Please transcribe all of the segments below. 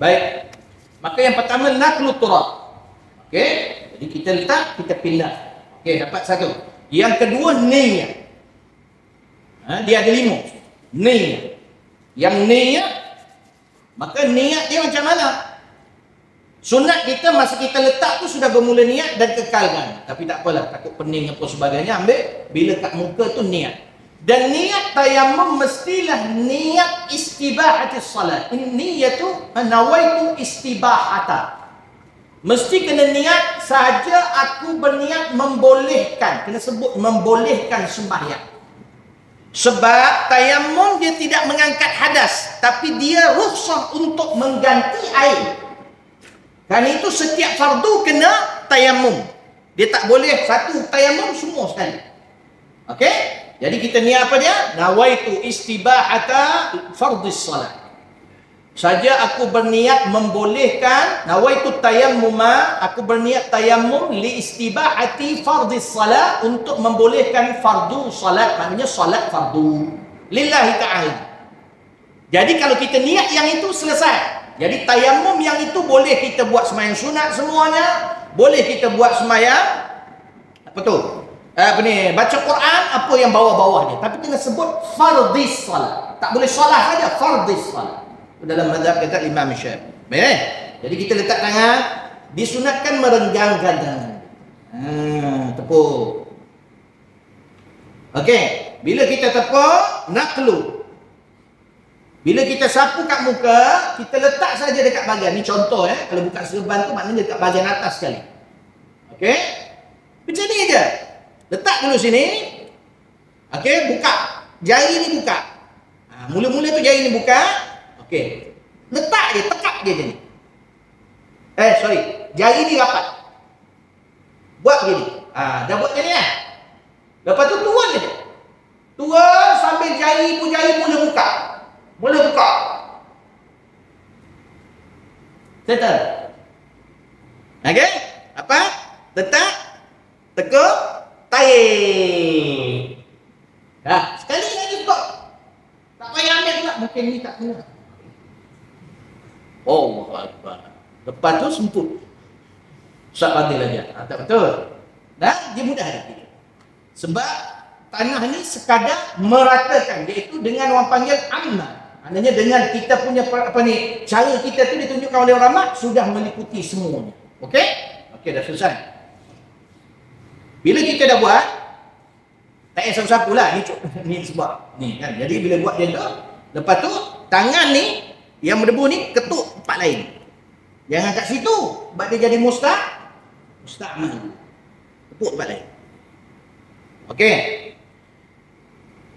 Baik. Maka yang pertama naqlu turab. Okey. Jadi kita letak, kita pindah. Okey, dapat satu. Yang kedua niyat. Dia ada 5. Niyat. Yang niyat, maka niat dia macam mana? Sunat kita masa kita letak tu sudah bermula niat dan kekalkan. Tapi tak apalah, takut pening apa sebagainya, ambil bila kat muka tu niat. Dan niat tayammum mestilah niat istibahatis salat. Niyatu nawaitu istibahata. Mesti kena niat sahaja aku berniat membolehkan. Kena sebut membolehkan sembahyang. Sebab tayammum dia tidak mengangkat hadas, tapi dia rukhsah untuk mengganti air. Kan itu setiap fardu kena tayammum. Dia tak boleh satu tayammum semua sekali. Okey? Jadi kita niat apa dia? Nawaitu istibahata fardhis salat. Saja aku berniat membolehkan, nawaitu tayammuma, aku berniat tayammum li istibahati fardhis salat, untuk membolehkan fardu salat, maknanya salat fardu lillahi ta'ala. Jadi kalau kita niat yang itu selesai. Jadi tayammum yang itu boleh kita buat sembahyang sunat semuanya, boleh kita buat sembahyang apa tu? Baca Quran apa yang bawah-bawah dia, tapi kena sebut fardhis salat. Tak boleh solat saja, fardhis salat. Dalam mazhab kata Imam Syafi'i. Baik. Jadi kita letak tangan, disunatkan merenggangkan tangan. Tepuk. Okey, bila kita tepuk, naqlu. Bila kita sapu kat muka, kita letak saja dekat bahagian ni, contoh kalau buka serban tu maknanya dekat bahagian atas sekali. Okey? Macam ni aja. Letak dulu sini. Okey, buka. Jari ni buka. Mula-mula tu jari ni buka. Okey. Letak je, tekak je ni. Jari ni rapat. Buat begini. Dah buat macam ni lah. Lepas tu turun je. Turun sambil jari mula buka. Mula buka. Settle. Okey? Apa? Letak. Tekuk. Tarik. Sekali lagi tekuk. Tak payah ambil pula. Mungkin ni tak kena. Oh, Akbar. Lepas tu semput. Ustaz panggil aja. Tak betul. Dia mudah hati. Sebab tanah ni sekadar meratakan, iaitu dengan orang panggil ammah. Maknanya dengan kita punya cara kita tu ditunjukkan oleh ulama sudah meliputi semuanya. Okey? Okey, dah selesai. Bila kita dah buat, tak payah sapu-sapu lah. Ni sebab ni kan. Jadi bila buat dia tu, lepas tu tangan ni yang berdebu ni ketuk tempat lain. Jangan kat situ, sebab dia jadi musta'mal. Tepuk tempat lain. Okey.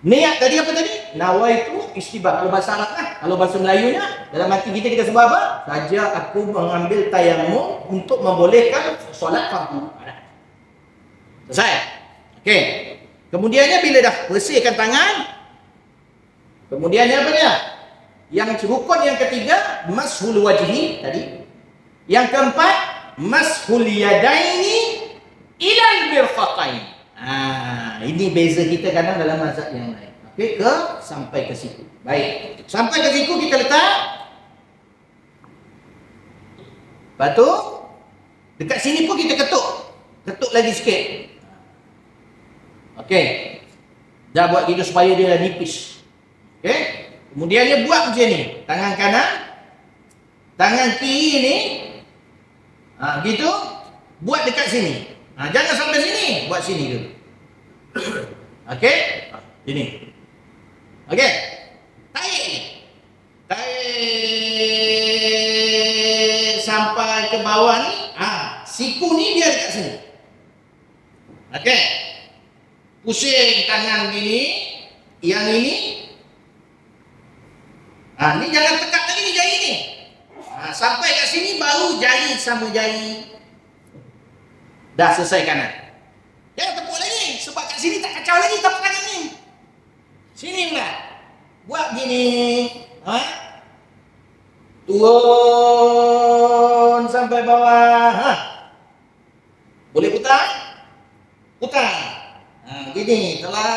Niat tadi apa tadi? Nawaitu istibah. Kalau bahasa Arab lah. Kalau bahasa Melayunya, dalam hati kita sebut apa? Saja aku mengambil tayammum untuk membolehkan solat fardu. Selesai? Okey. Kemudiannya bila dah bersihkan tangan, kemudiannya apa dia? Yang rukun yang ketiga, mashul wajhi tadi. Yang keempat, mashul yadaini ilal mirfaqain. Ini beza kita kadang dalam mazhab yang lain. Okey, sampai ke situ. Baik. Sampai ke situ kita letak. Lepas tu dekat sini pun kita ketuk. Ketuk lagi sikit. Okey. Dah buat gitu supaya dia nipis. Okey? Kemudian dia buat macam ni. Tangan kanan, tangan kiri ni, gitu. Buat dekat sini. Jangan sampai sini. Buat sini dulu. Okey? Sini. Okey? Tarik. Tarik sampai ke bawah ni. Siku ni dia dekat sini. Okey? Pusing tangan gini. Yang ini. Ni jangan tekat lagi ni jari ni. Sampai kat sini baru jari sama jari. Dah selesai kanan. Jangan tepuk lagi. Sebab kat sini tak kacau lagi tepuk kanan ni. Sini pula. Buat gini. Turun sampai bawah. Boleh putar? Putar. Gini. Kalau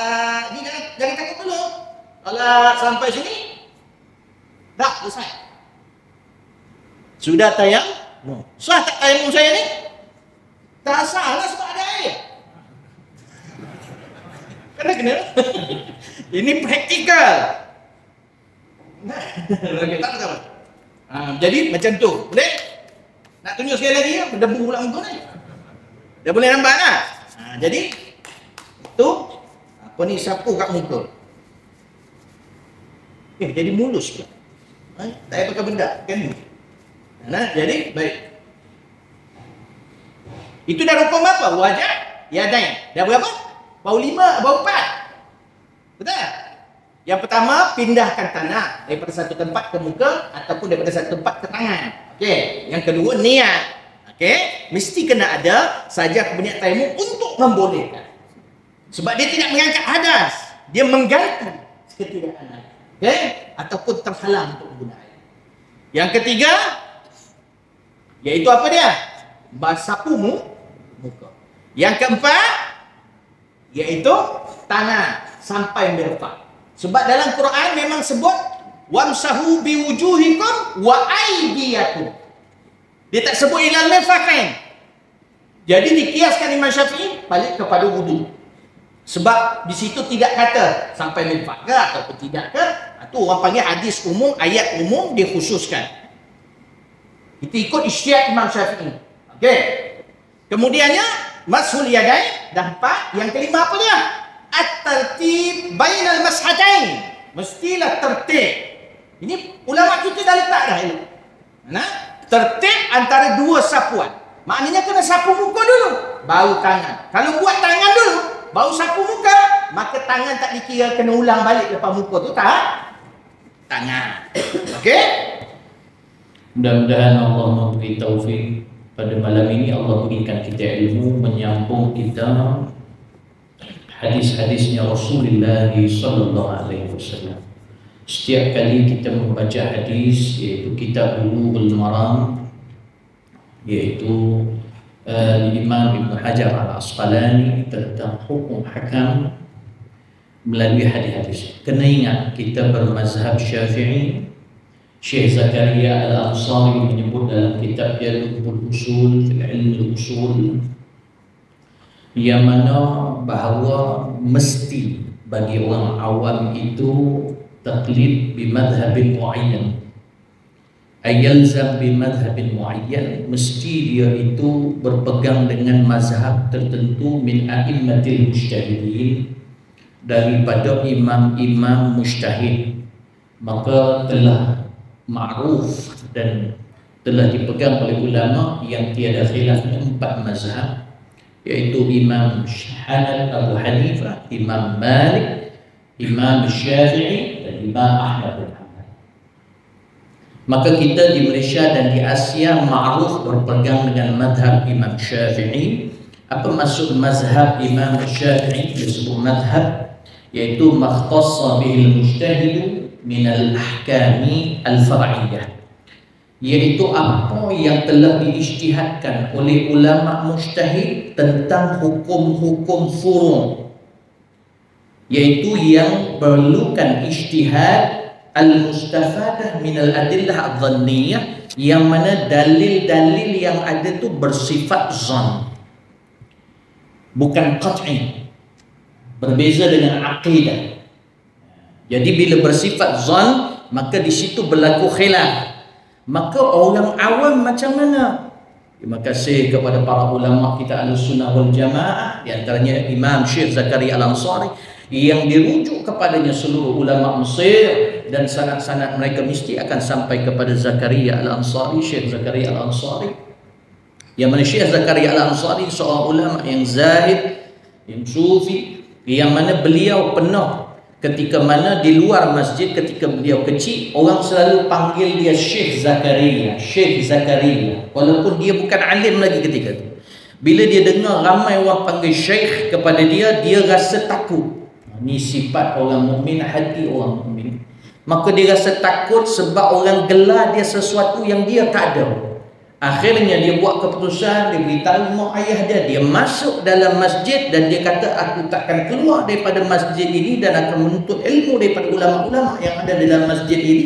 ni jangan takut dulu. Kalau sampai sini. Dah selesai. Sudah tayamum. Sah tak tayamum saya ni? Tak sah lah sebab ada air. Kena. Ini praktikal. Jadi macam tu. Boleh? Nak tunjuk sekali lagi ya? Berdebu pula muka ni. Dah boleh nampak tak? Jadi tu apa ni, sapu kat muka. Jadi mulus pula. Tak payah pakai benda kan. Jadi baik. Itu dah rukun apa? Wajah, yadain. Dah berapa? Bau 5, bau 4. Betul? Yang pertama, pindahkan tanah daripada satu tempat ke muka ataupun daripada satu tempat ke tangan. Okey. Yang kedua, niat. Okey, mesti kena ada saja niat tayamum untuk membolehkan. Sebab dia tidak mengangkat hadas, dia mengganti ketidakadaan. Okey, ataupun terhalang untuk menggunakan air. Yang ketiga, iaitu apa dia? Sapu muka. Yang keempat, iaitu tangan sampai merfak. Sebab dalam Quran memang sebut wamsahu biwujuhikum wa aydiyakum. Dia tak sebut ilal mirfaqain. Jadi dikiaskan Imam Syafi'i balik kepada wudu. Sebab di situ tidak kata sampai mirfaq ke ataupun tidak ke. Itu orang panggil hadis umum, ayat umum dikhususkan. Kita ikut ijtihad Imam Syafi'i. Okey. Kemudiannya mashul yadain dah 4. Yang kelima apa dia? At-tartib bainal mashatain. Mestilah tertib. Ini ulama kita dah letak dah ini. Tertib antara dua sapuan. Maknanya kena sapu muka dulu, baru tangan. Kalau buat tangan dulu, baru sapu muka, maka tangan tak dikira kena ulang balik lepas muka tu, tak? Tangan. Okey? Mudah-mudahan Allah memberi taufik pada malam ini. Allah berikan kita ilmu, menyambung kita hadis-hadisnya Rasulullah sallallahu alaihi wasallam. Setiap kali kita membaca hadis, iaitu kitab Bulughul Maram, iaitu Imam Ibn Hajar Al-Asqalani tentang hukum hakam melalui hadis-hadis. Kena ingat kita bermazhab Syafi'i. Syekh Zakaria Al-Ansari menyebut dalam kitab dia Lubbul Usul fil Ilm Usul, yang mana bahawa mesti bagi orang awam itu taqlid bimadhabin muayyan, ayalzam bimadhabin muayyan, mesti dia itu berpegang dengan mazhab tertentu min a'immatil mujtahidin, daripada imam-imam mujtahid. Maka telah ma'ruf dan telah dipegang oleh ulama yang tiada khilafnya 4 mazhab, iaitu Imam Abu Hanifah, Imam Malik, Imam Syafi'i dan Imam Ahmad bin Hanbal. Maka kita di Malaysia dan di Asia ma'ruf berpegang dengan mazhab Imam Syafi'i. Apa maksud mazhab Imam Syafi'i? Disebut mazhab, iaitu makhtassa bihil mujtahidu minal ahkami al-far'iyyah, iaitu apa yang telah diijtihadkan oleh ulama mujtahid tentang hukum-hukum furu', iaitu yang perlukan ijtihad al-mustafadah minal adillah adh-dhanniyah, yang mana dalil-dalil yang ada tu bersifat zon, bukan qat'i. Berbeza dengan aqidah. Jadi bila bersifat zon, maka di situ berlaku khilaf. Maka orang awam macam mana? Terima kasih kepada para ulama kita Ahlussunnah wal Jamaah, di antaranya Imam Syekh Zakaria Al-Ansari, yang dirujuk kepadanya seluruh ulama Mesir, dan sanad-sanad mereka mesti akan sampai kepada Zakaria Al-Ansari, Syekh Zakaria Al-Ansari. Yang mana Syekh Zakaria Al-Ansari seorang ulama yang zahid, yang sufi, yang mana beliau pernah ketika mana di luar masjid, ketika beliau kecil, orang selalu panggil dia Syekh Zakaria, Syekh Zakaria, walaupun dia bukan alim lagi ketika itu. Bila dia dengar ramai orang panggil Syekh kepada dia, dia rasa takut. Ini sifat orang mukmin, hati orang mukmin. Maka dia rasa takut sebab orang gelar dia sesuatu yang dia tak ada. Akhirnya dia buat keputusan, dia beritahu mak ayah dia masuk dalam masjid, dan dia kata, aku takkan keluar daripada masjid ini dan akan menuntut ilmu daripada ulama-ulama yang ada dalam masjid ini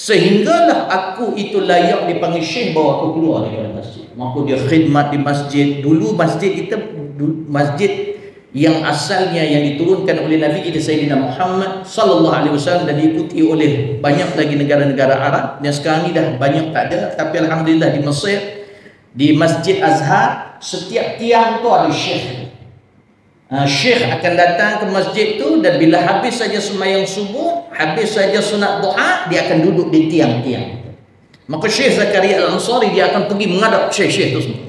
Sehinggalah aku itu layak dipanggil syekh bawa aku keluar daripada masjid. Maka dia khidmat di masjid. Dulu masjid kita, masjid yang asalnya yang diturunkan oleh Nabi kita Sayyidina Muhammad sallallahu alaihi wasallam dan diikuti oleh banyak lagi negara-negara Arab, dan sekarang ni dah banyak tak ada, tapi alhamdulillah di Mesir, di Masjid Azhar, setiap tiang tu ada syekh. Syekh akan datang ke masjid tu, dan bila habis saja sembahyang subuh, habis saja sunat duha, dia akan duduk di tiang-tiang. Maka Syekh Zakaria Al-Ansari dia akan pergi menghadap syekh-syekh tu semua.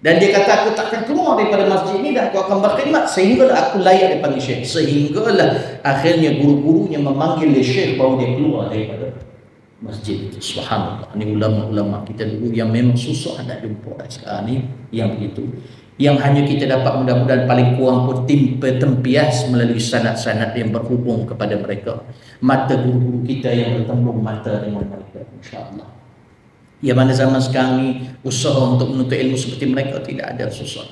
Dan dia kata, aku takkan keluar daripada masjid ini dan aku akan berkhidmat sehinggalah aku layak dipanggil syekh. Sehinggalah akhirnya guru-gurunya memanggil dia syekh baru dia keluar daripada masjid. Subhanallah. Ini ulama-ulama kita dulu yang memang susah nak jumpa sekarang ni yang begitu. Yang hanya kita dapat mudah-mudahan paling kurang pun tempias melalui sanad-sanad yang berhubung kepada mereka. Mata guru-guru kita yang bertemu mata dengan mereka, insya-Allah. Yang mana zaman sekarang ni usaha untuk menuntut ilmu seperti mereka tidak ada susah.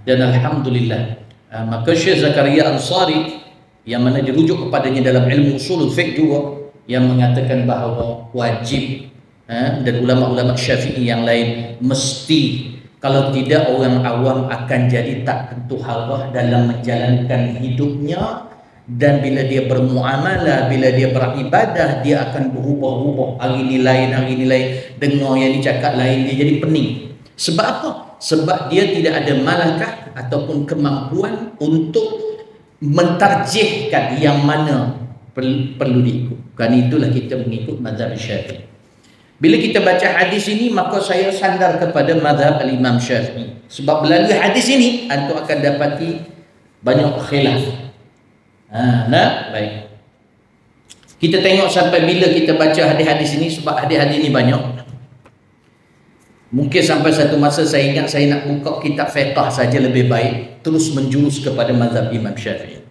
Dan alhamdulillah, maka Syekh Zakaria Ansari yang mana dirujuk kepadanya dalam ilmu usulul fiqh juga, yang mengatakan bahawa wajib, dan ulama-ulama Syafi'i yang lain mesti, kalau tidak orang awam akan jadi tak tentu hawa dalam menjalankan hidupnya. Dan bila dia bermuamalah, bila dia beribadah, dia akan berubah-ubah. Hari ni lain, hari ni lain. Dengar yang dicakap lain, dia jadi pening. Sebab apa? Sebab dia tidak ada malakah ataupun kemampuan untuk mentarjihkan yang mana perlu diikut. Kerana itulah kita mengikut mazhab Syafi'i. Bila kita baca hadis ini, maka saya sandar kepada mazhab Al-Imam Syafi'i. Sebab melalui hadis ini, antum akan dapati banyak khilaf. Baik. Kita tengok sampai bila kita baca hadis-hadis ini, sebab hadis-hadis ini banyak. Mungkin sampai satu masa saya ingat saya nak buka kitab fiqh saja lebih baik, terus menjurus kepada mazhab Imam Syafi'i,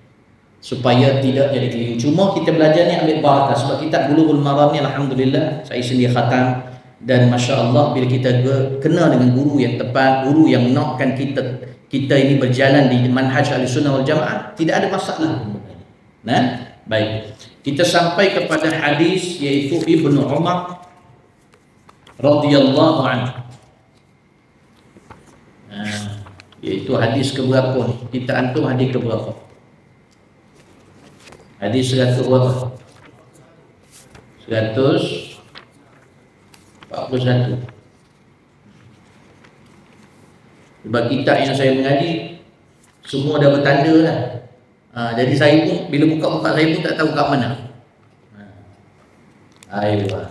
supaya tidak jadi keliru. Cuma kita belajar ni ambil barakah, sebab kitab Bulughul Maram ni alhamdulillah saya sendiri khatam, dan masya-Allah bila kita kena dengan guru yang tepat, guru yang nakkan kita ini berjalan di manhaj Ahlussunnah wal Jamaah, tidak ada masalah. Baik. Kita sampai kepada hadis yaitu Ibnu Umar radhiyallahu anhu. Yaitu hadis keberapa ni? Kita antum hadis keberapa? Hadis 100 berapa? 141. Sebab kitab yang saya mengaji semua dah bertanda lah. Jadi saya pun bila buka-buka saya pun tak tahu kat mana. Aywa.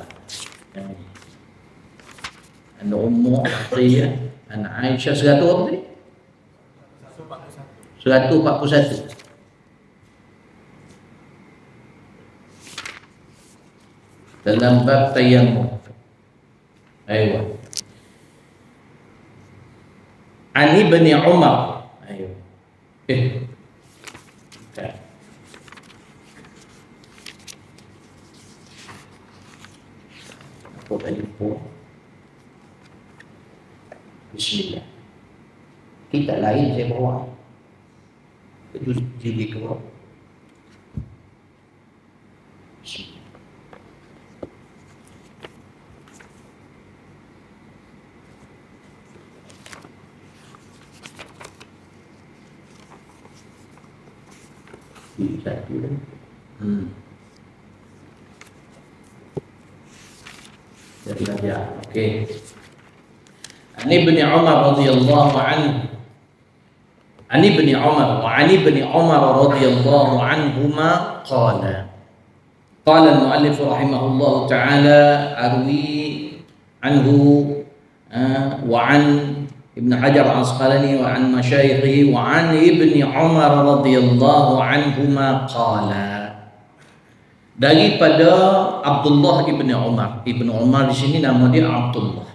An Ummu Atiyah an Aisyah 100 apa tadi? 141. Dalam bab tayammum. Aywa. An Ibni Umar. Ayo. Apa tadi pun? Bismillah. Kita lain saya bawa. Itu jadi ke bawah. Bismillah. Okey. An Ibni Umar radhiyallahu anhu. An Ibni Umar wa an Ibni Umar radhiyallahu anhuma qala. Qala al-muallif rahimahullahu taala arwi anhu wa an Ibn Hajar Al-Asqalani wa an masyayikhi wa an Ibni Umar radhiyallahu anhuma qala. Daripada Abdullah ibn Umar. Ibn Umar di sini nama dia Abdullah.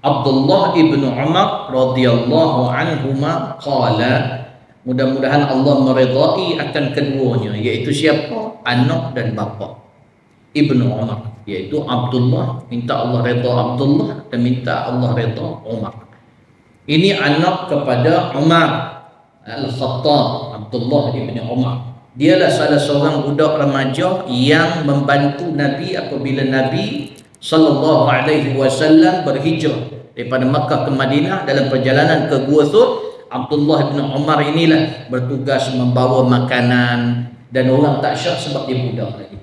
Abdullah ibn Umar radhiyallahu anhuma qala. Mudah-mudahan Allah meridai akan keduanya, iaitu siapa? Anak dan bapa. Ibn Umar, iaitu Abdullah, minta Allah redha Abdullah dan minta Allah redha Umar. Ini anak kepada Umar Al-Khattab, Abdullah ibn Umar. Dialah salah seorang budak remaja yang membantu Nabi apabila Nabi sallallahu alaihi wasallam berhijrah daripada Makkah ke Madinah. Dalam perjalanan ke Gua Thur, Abdullah bin Umar inilah bertugas membawa makanan, dan orang tak syak sebab dia budak lagi.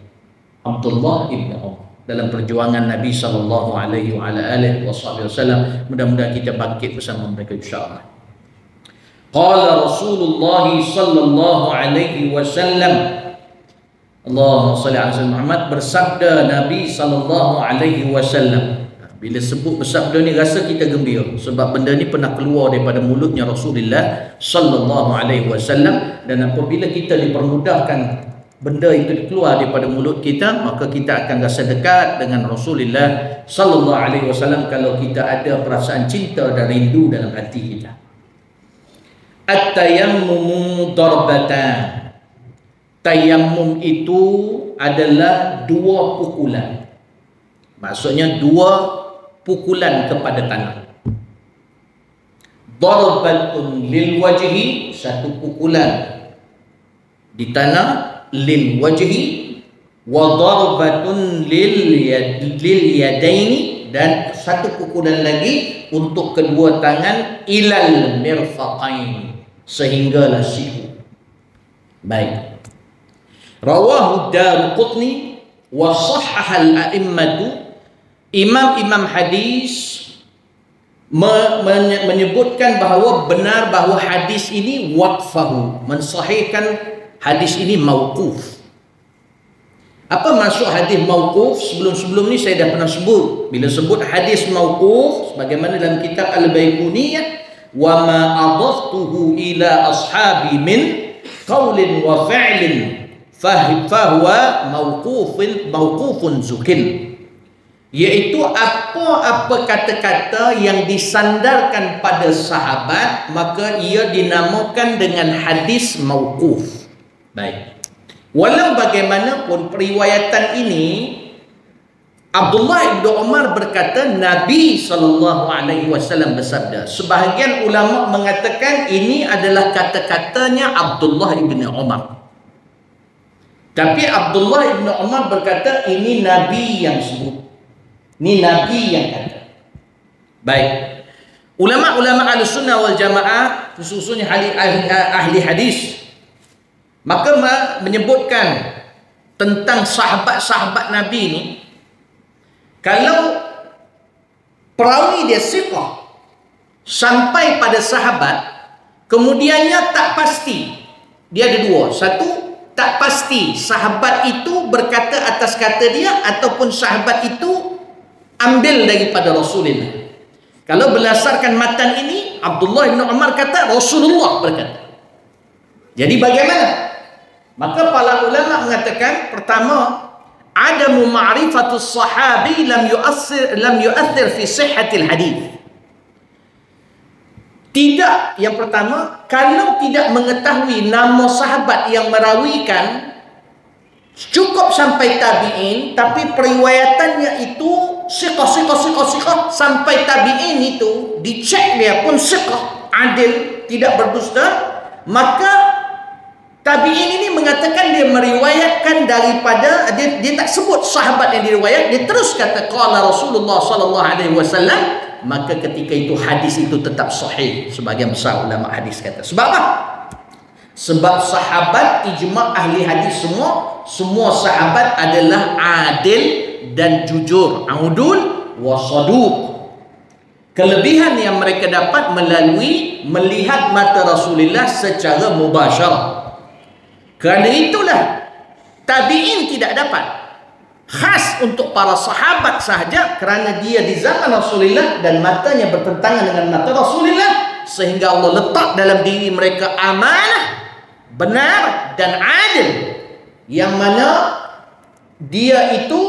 Abdullah bin Umar dalam perjuangan Nabi sallallahu alaihi wasallam. Mudah-mudahan kita bangkit bersama mereka insya-Allah. Qala Rasulullah sallallahu alaihi wasallam, Allahumma salli ala sayyidina Muhammad, bersabda Nabi sallallahu alaihi wasallam. Bila sebut bersabda ni rasa kita gembira sebab benda ni pernah keluar daripada mulutnya Rasulullah sallallahu alaihi wasallam, dan apabila kita dipermudahkan benda itu keluar daripada mulut kita, maka kita akan rasa dekat dengan Rasulullah sallallahu alaihi wasallam kalau kita ada perasaan cinta dan rindu dalam hati kita. At-tayammumu darbatan. Tayammum itu adalah dua pukulan. Maksudnya dua pukulan kepada tanah. Darbatun lil wajhi, satu pukulan di tanah, lil wajhi, wa darbatun lil yadaini, dan satu pukulan lagi untuk kedua tangan, ilal mirfaqain, sehinggalah siku. Baik. Rawahu Daruqutni wa sahhahal a'immatu. Imam-imam hadis menyebutkan bahawa benar bahawa hadis ini waqfahu, mensahihkan hadis ini mauquf. Apa maksud hadis mauquf? Sebelum ni saya dah pernah sebut. Bila sebut hadis mauquf, sebagaimana dalam kitab Al-Baiquniyah, wa ma adaftuhu ila ashabi min qaulin wa fi'lin fahuwa mauqufun zukil. Iaitu apa-apa kata-kata yang disandarkan pada sahabat, maka ia dinamakan dengan hadis mauquf. Baik. Walau bagaimanapun periwayatan ini, Abdullah bin Umar berkata Nabi SAW bersabda. Sebahagian ulama mengatakan ini adalah kata-katanya Abdullah bin Umar. Tapi Abdullah bin Umar berkata ini Nabi yang sebut. Ini Nabi yang kata. Baik. Ulama-ulama Ahlussunnah wal Jamaah, khususnya ahli hadis, maka menyebutkan tentang sahabat-sahabat Nabi ini, kalau perawi dia siqah sampai pada sahabat, kemudiannya tak pasti. Dia ada dua. Satu, tak pasti sahabat itu berkata atas kata dia ataupun sahabat itu ambil daripada Rasulullah. Kalau berdasarkan matan ini, Abdullah bin Umar kata Rasulullah berkata. Jadi bagaimana? Maka para ulama mengatakan, pertama, adamu ma'rifatus sahabi lam yu'athir fi sihhatil hadis. Tidak, yang pertama, kalau tidak mengetahui nama sahabat yang merawikan, cukup sampai tabi'in, tapi periwayatannya itu siqah sampai tabi'in itu dicek dia pun siqah, adil, tidak berdusta, maka tabi'in ini mengatakan dia meriwayatkan daripada dia tak sebut sahabat yang diriwayat, dia terus kata qala Rasulullah sallallahu alaihi wasallam, maka ketika itu hadis itu tetap sahih. Sebagian besar ulama hadis kata. Sebab apa? Sebab sahabat, ijma' ahli hadis semua sahabat adalah adil dan jujur, audul wa saduq. Kelebihan yang mereka dapat melalui melihat mata Rasulullah secara mubasyarah. Kerana itulah tabi'in tidak dapat. Khas untuk para sahabat sahaja, kerana dia di zaman Rasulullah dan matanya bertentangan dengan mata Rasulullah, sehingga Allah letak dalam diri mereka amanah, benar dan adil, yang mana dia itu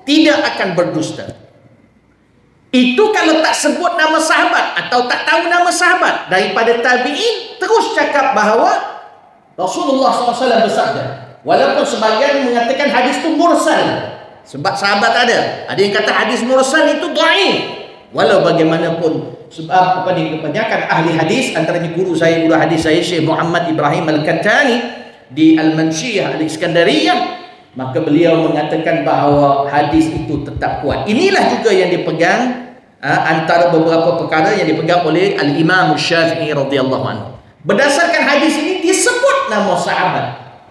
tidak akan berdusta. Itu kalau tak sebut nama sahabat atau tak tahu nama sahabat. Daripada tabi'in terus cakap bahawa Rasulullah SAW bersabda. Walaupun sebagian mengatakan hadis itu mursal, sebab sahabat ada yang kata hadis mursal itu dhaif. Walau bagaimanapun, sebab kebanyakan ahli hadis, antaranya guru hadis saya Syekh Muhammad Ibrahim Al-Kattani, di Al-Manshiyah Al-Iskandariyah, maka beliau mengatakan bahawa hadis itu tetap kuat. Inilah juga yang dipegang antara beberapa perkara yang dipegang oleh Al-Imam Syafi'i radhiyallahu anhu. Berdasarkan hadis ini disebut nama sahabat.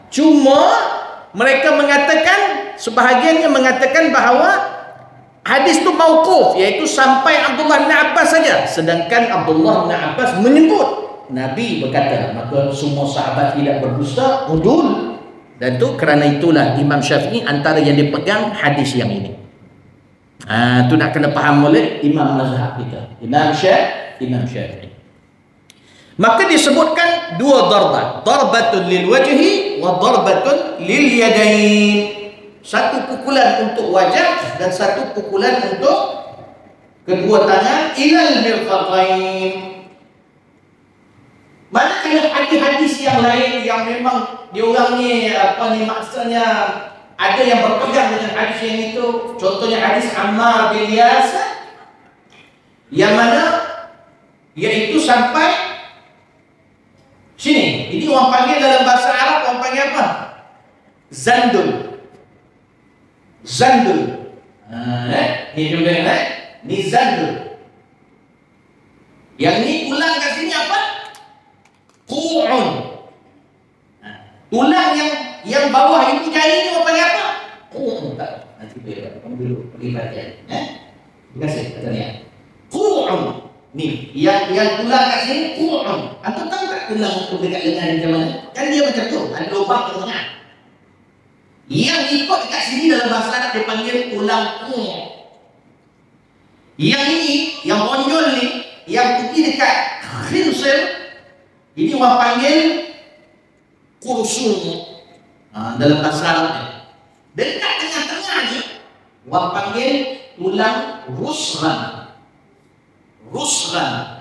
Cuma mereka mengatakan, sebahagiannya mengatakan bahawa hadis itu mauquf, iaitu sampai Abdullah bin Abbas saja. Sedangkan Abdullah bin Abbas menyebut Nabi berkata, maka semua sahabat tidak berdusta, udul. Dan itu kerana itulah Imam Syafi'i antara yang dipegang hadis yang ini. Itu nak kena faham oleh imam mazhab kita, Imam Syafi'i. Maka disebutkan dua darbah, darbatun lil wajhi wa darbatun lil yadain. Satu pukulan untuk wajah dan satu pukulan untuk kedua tangan, ilal mirfaqain. Manakala hadis-hadis yang lain yang memang diorang ni maksudnya ada yang berpegang dengan hadis yang itu, contohnya hadis Ammar bin Yasir yang mana iaitu sampai sini. Ini orang panggil dalam bahasa Arab, orang panggil apa? Zandul. Ini juga ni zandul. Yang ni ulang kat sini apa? Qu'un. Tulang yang bawah ini jari ni orang panggil apa? Qu'un. Nanti kamu dulu pergi bagian. Terima kasih katanya. Qu'un. Ni yang tulang kat sini Qu'un. Antum tahu tak tulang untuk dekat lengan macam mana? Kan dia macam tu, ada lubang di tengah. Yang ikut dekat sini dalam bahasa Arab dia panggil tulang Qu'un. Yang ini, yang bonjol ni, yang pergi dekat khinsir, ini orang panggil kursun. Dalam bahasa Arab ni. Dekat tengah-tengah ni orang panggil tulang rusghan.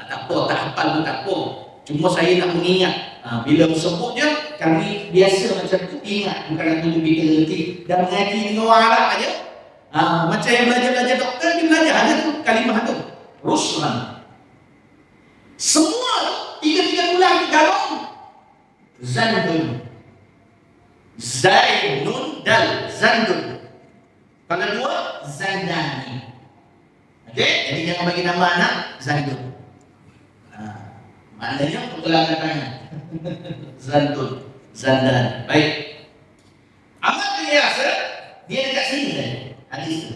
Tak apa, tak hafal pun tak apa. Cuma saya nak mengingat. Bila sebut je, kami biasa macam tu ingat. Bukan nak tunjuk kita nanti dah mengaji dengan orang Arab aja. Macam yang belajar doktor, dia belajar ada tu kalimah tu. Rusghan. Semua tiga-tiga tulang di galung zandun. Zainun dal zandun. Kalau dua zandani. Okey, jadi jangan bagi nama anak Zandun. Maknanya pergelangan tangan. Zandan. Baik. Ammar bin Yasir dia dekat sini tadi hadis itu.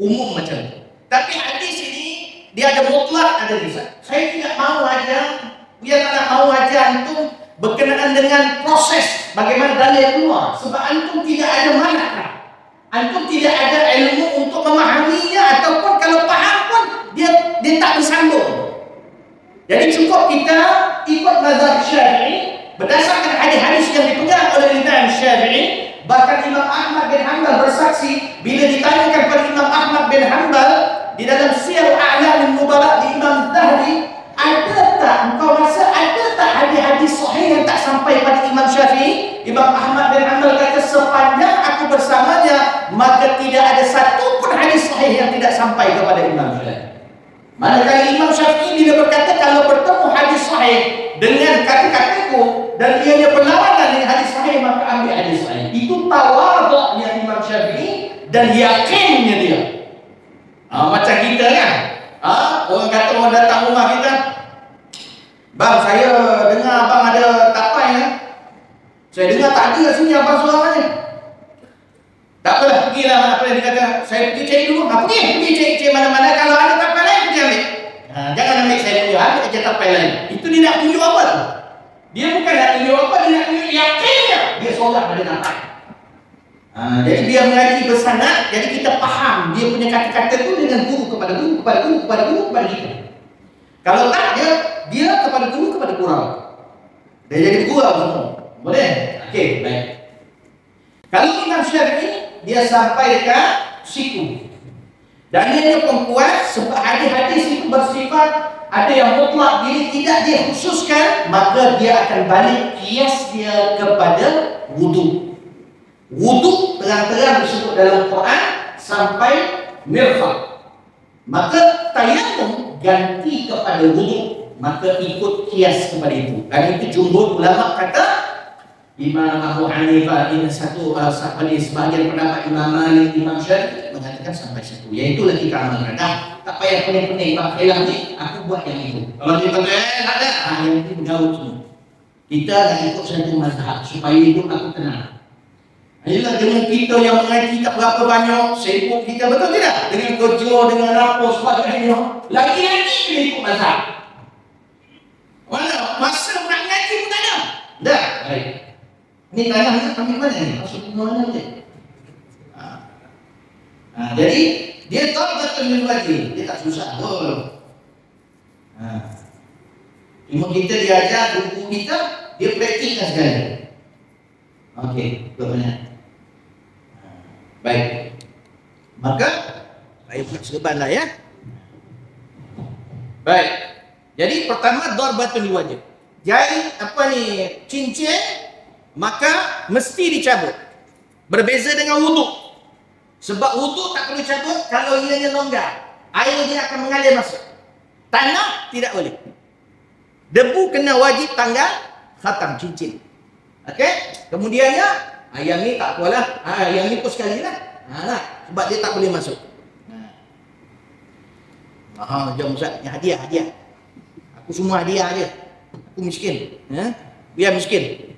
Umum macam tu. Tapi hadis ini dia ada mutlak, ada bisa. Saya tidak mau aja, dia tak mau aja antum berkenaan dengan proses bagaimana dalil keluar. Sebab antum tidak ada manakah. Antum tidak ada ilmu untuk memahaminya, ataupun kalau faham pun dia tak bersambung. Jadi cukup kita ikut mazhab Syafi'i berdasarkan hadis-hadis yang dipegang oleh Imam Syafi'i. Bahkan Imam Ahmad bin Hanbal bersaksi bila ditanyakan kepada Imam Ahmad bin Hanbal di dalam Siyar A'lam Nubala di Imam Zahabi, ada tak engkau rasa ada tak hadis-hadis sahih yang tak sampai pada Imam Syafi'i? Imam Ahmad bin Hanbal kata sepanjang aku bersamanya maka tidak ada satu pun hadis sahih yang tidak sampai kepada Imam Syafi'i. Manakala Imam Syafi'i bila berkata kalau bertemu hadis sahih dengan kata-kataku dan ianya berlawanan dengan hadis sahih maka ambil hadis sahih. Itu tawaduknya Imam Syafi'i dan yakinnya dia. Macam kita kan. Orang kata orang datang rumah kita, bang saya dengar abang ada tapai ya. Saya dengar tak ada kat sini abang suaranya. Tak apalah, pergilah apa yang dia kata. Saya pergi cari dulu. Pergi cari mana-mana. Kalau ada tapai lain, pergi ambil. Jangan ambil saya punya, ambil aja tapai lain. Itu dia nak tunjuk apa tu? Dia bukan nak tunjuk apa, dia nak tunjuk yakinnya. Dia solat pada tapai. Jadi dia mengaji bersanad, jadi kita faham dia punya kata-kata tu dengan guru kepada guru, kepada guru, kepada guru, kepada kita. Kalau tak, dia kepada guru, kepada kurang. Dia jadi gurau semua. Boleh? Okey, baik. Kalau Imam Syafi'i, dia sampai dekat siku. Dan dia pengkuat sebab hadis-hadis itu bersifat ada yang mutlak, bila tidak dia khususkan, maka dia akan balik kias dia kepada wudu. Wudu terang-terang disebut dalam Quran sampai mirfaq. Maka tayamum ganti kepada wudu, maka ikut kias kepada itu. Dan itu jumhur ulama kata Imam Abu Hanifah, ini sebagian pendapat Imam Malik, Imam Syafi'i mengatakan sampai situ. Yaitu lagi keamanan. Nah, tak payah pening-pening bab khilaf ni, aku buat yang itu. Kalau dia kata tak ada, yang itu bergaul semua. Kita nak ikut satu mazhab supaya hidup aku tenang. Inilah dengan kita yang mengaji tak berapa banyak, sibuk kita, betul tidak? Dengan kerja, dengan apa sebagainya. Lagi-lagi kita ikut mazhab. Mana? Masa nak ngaji pun tak ada. Dah, baik. Ni tanah ni ambil mana ni? Masuk mana ni? Jadi dia tahu betul lagi, dia tak susah. Cuma kita diajar guru kita, dia praktikkan sekali. Okey, betul. Baik. Maka saya buat serban lah ya. Baik. Jadi pertama darbatun liwajh. Jari apa ni? Cincin maka mesti dicabut. Berbeza dengan wuduk. Sebab wuduk tak perlu cabut kalau ianya longgar. Air dia akan mengalir masuk. Tanah tidak boleh. Debu kena wajib tanggal khatam cincin. Okey? Kemudiannya yang ni tak apalah. Yang ni pun sekali lah. Sebab dia tak boleh masuk. Jom Ustaz, ni hadiah. Aku semua hadiah je. Aku miskin. Biar miskin.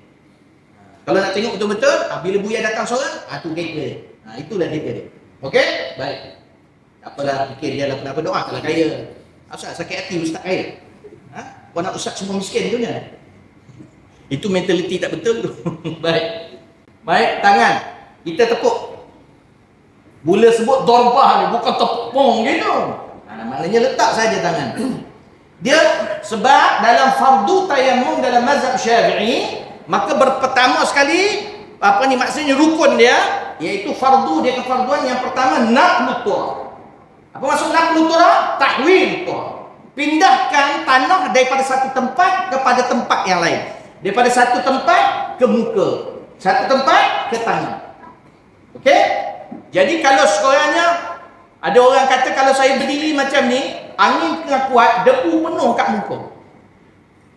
Kalau nak tengok betul-betul, bila Buya datang solat, tu kereta dia. Itulah kereta dia. Okey? Baik. Tak apalah, fikir dia lah kenapa doa kalau kaya. Ustaz, sakit hati Ustaz kaya. Kau nak Ustaz semua miskin tu ni. Itu mentaliti tak betul tu. Baik. Baik, tangan. Kita tepuk. Mula sebut dorbah ni, bukan tepung gitu. Maknanya letak saja tangan. Dia sebab dalam fardu tayammum dalam mazhab Syafi'i, maka pertama sekali maksudnya rukun dia, iaitu fardu dia kefarduan yang pertama naqlut turab. Apa maksud naqlut turab? Tahwil turab. Pindahkan tanah daripada satu tempat kepada tempat yang lain. Daripada satu tempat ke muka, satu tempat ke tangan. Okey? Jadi kalau sekiranya ada orang kata kalau saya berdiri macam ni, angin tengah kuat, debu penuh kat muka.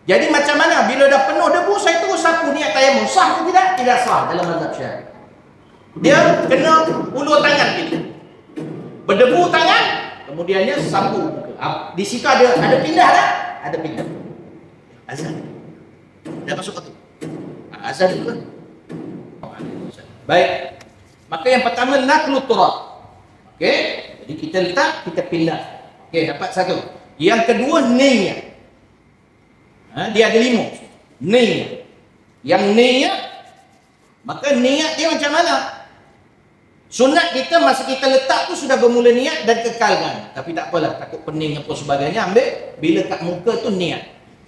Jadi macam mana? Bila dah penuh debu, saya terus sapu niat tayammum. Sah ke tidak? Tidak sah dalam mazhab Syafi'i. Dia kena ulur tangan kita. Berdebu tangan, kemudiannya sapu muka. Di situ ada pindah tak? Ada pindah. Azan. Dah masuk waktu. Azan dulu kan? Baik. Maka yang pertama naqlut turab. Okey? Jadi kita letak, kita pindah. Okey, dapat satu. Yang kedua niat. Dia ada 5. Niat. Yang niat, maka niat dia macam mana? Sunat kita masa kita letak tu sudah bermula niat dan kekalkan. Tapi tak apalah, takut pening apa sebagainya, ambil bila kat muka tu niat.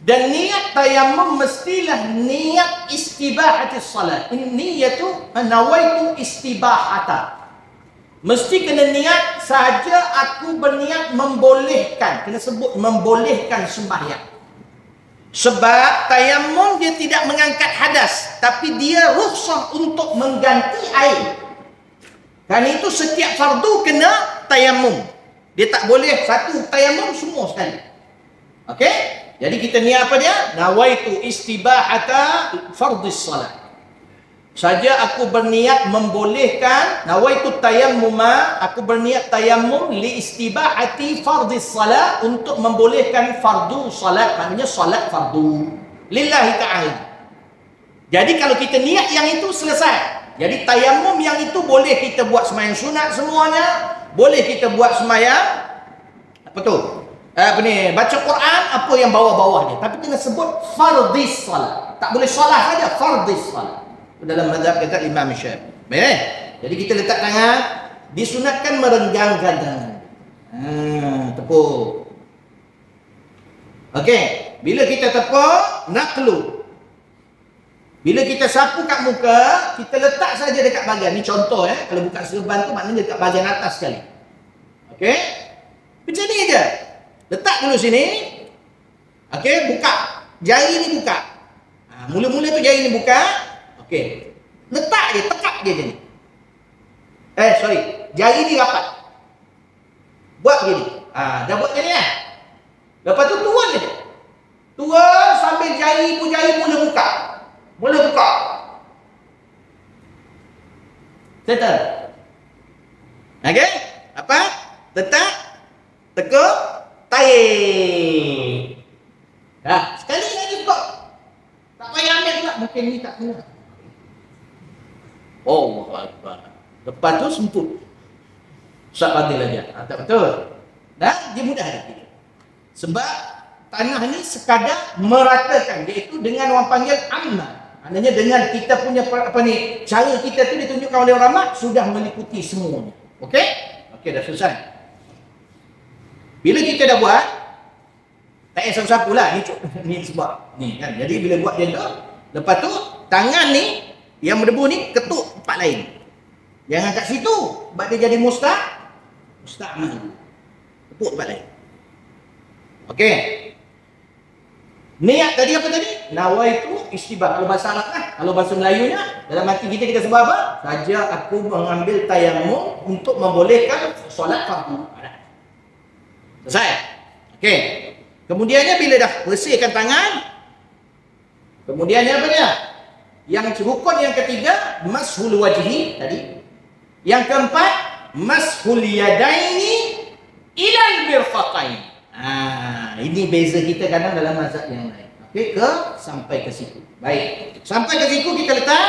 Dan niat tayammum mestilah niat istibahatis salat. Niat tu nawaitu istibahata. Mesti kena niat saja aku berniat membolehkan. Kena sebut membolehkan sembahyang. Sebab tayammum dia tidak mengangkat hadas, tapi dia rukhsah untuk mengganti air. Kerana itu setiap fardu kena tayammum. Dia tak boleh satu tayammum semua sekali. Okey? Jadi kita niat apa dia? Nawaitu istibahata fardhis salat. Saja aku berniat membolehkan, nawaitu tayammuma, aku berniat tayammum li istibahati fardhis salat, untuk membolehkan fardu salat, maknanya salat fardu lillahi ta'ala. Jadi kalau kita niat yang itu selesai. Jadi tayammum yang itu boleh kita buat sembahyang sunat semuanya, boleh kita buat sembahyang apa tu? Baca Quran apa yang bawah-bawah dia, tapi kena sebut fardhis salat. Tak boleh salat saja, fardhis salat. Dalam mazhab kata Imam Syafi'i. Baik. Jadi kita letak tangan, disunatkan merenggangkan tangan. Tepuk. Okey, bila kita tepuk, naqlu. Bila kita sapu kat muka, kita letak saja dekat bahagian ni contoh kalau buka serban tu maknanya dekat bahagian atas sekali. Okey? Macam ni aja. Letak dulu sini. Okey, buka. Jari ni buka. Mula-mula tu jari ni buka. Okey. Letak je, tekak je ni. Jari ni rapat. Buat begini. Dah buat macam ni lah. Lepas tu tuan je. Tuan sambil jari pun jari mula buka. Mula buka. Settle. Okey? Apa? Letak, tekuk, tarik. Sekali lagi kok. Tak payah ambil pula. Mungkin ni tak kena. Oh, Akbar. Lepas tu semput. Ustaz Fadil aja. Tak betul. Dan dia mudah lagi. Sebab tanah ni sekadar meratakan, iaitu dengan orang panggil amal. Maknanya dengan kita punya cara kita tu ditunjukkan oleh ulama sudah meliputi semuanya. Okey? Okey, dah selesai. Bila kita dah buat, tak payah sapu-sapu lah. Ni sebab ni kan. Jadi bila buat dia tu, lepas tu tangan ni yang berdebu ni ketuk tempat lain. Jangan kat situ, sebab dia jadi musta'mal. Tepuk tempat lain. Okey. Niat tadi apa tadi? Nawaitu istibah. Kalau bahasa Arab kan? Kalau bahasa Melayunya, dalam hati kita sebut apa? Saja aku mengambil tayammum untuk membolehkan solat fardu. Selesai. Okey. Kemudiannya bila dah bersihkan tangan, kemudiannya apa dia? Yang rukun yang ketiga, mashul wajhi tadi. Yang keempat, mashul yadaini ilal mirfaqain. Ini beza kita kadang dalam mazhab yang lain. Okey, sampai ke situ. Baik. Sampai ke situ kita letak.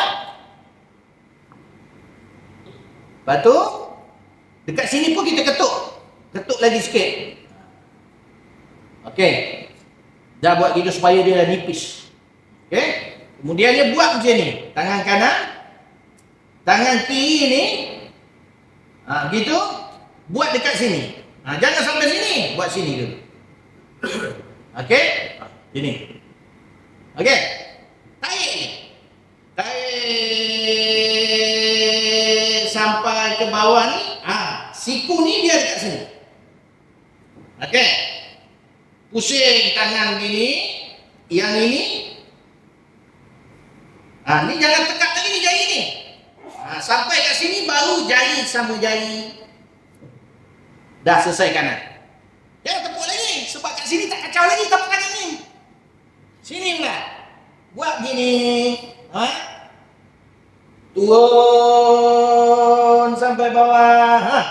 Lepas tu dekat sini pun kita ketuk. Ketuk lagi sikit. Okey. Dah buat gitu supaya dia nipis. Okey. Kemudian dia buat macam ni. Tangan kanan, tangan kiri ni gitu, buat dekat sini. Jangan sampai sini, buat sini dulu. Okey? Ini. Okey. Tarik. Tarik sampai ke bawah ni. Siku ni dia dekat sini. Okey. Pusing tangan gini, yang ini. Ni jangan tekat lagi ni jari ni. Sampai kat sini baru jari sama jari. Dah selesai kanan. Jangan tepuk lagi. Sebab kat sini tak kacau lagi tepuk kanan ni. Sini pula. Buat gini. Turun sampai bawah.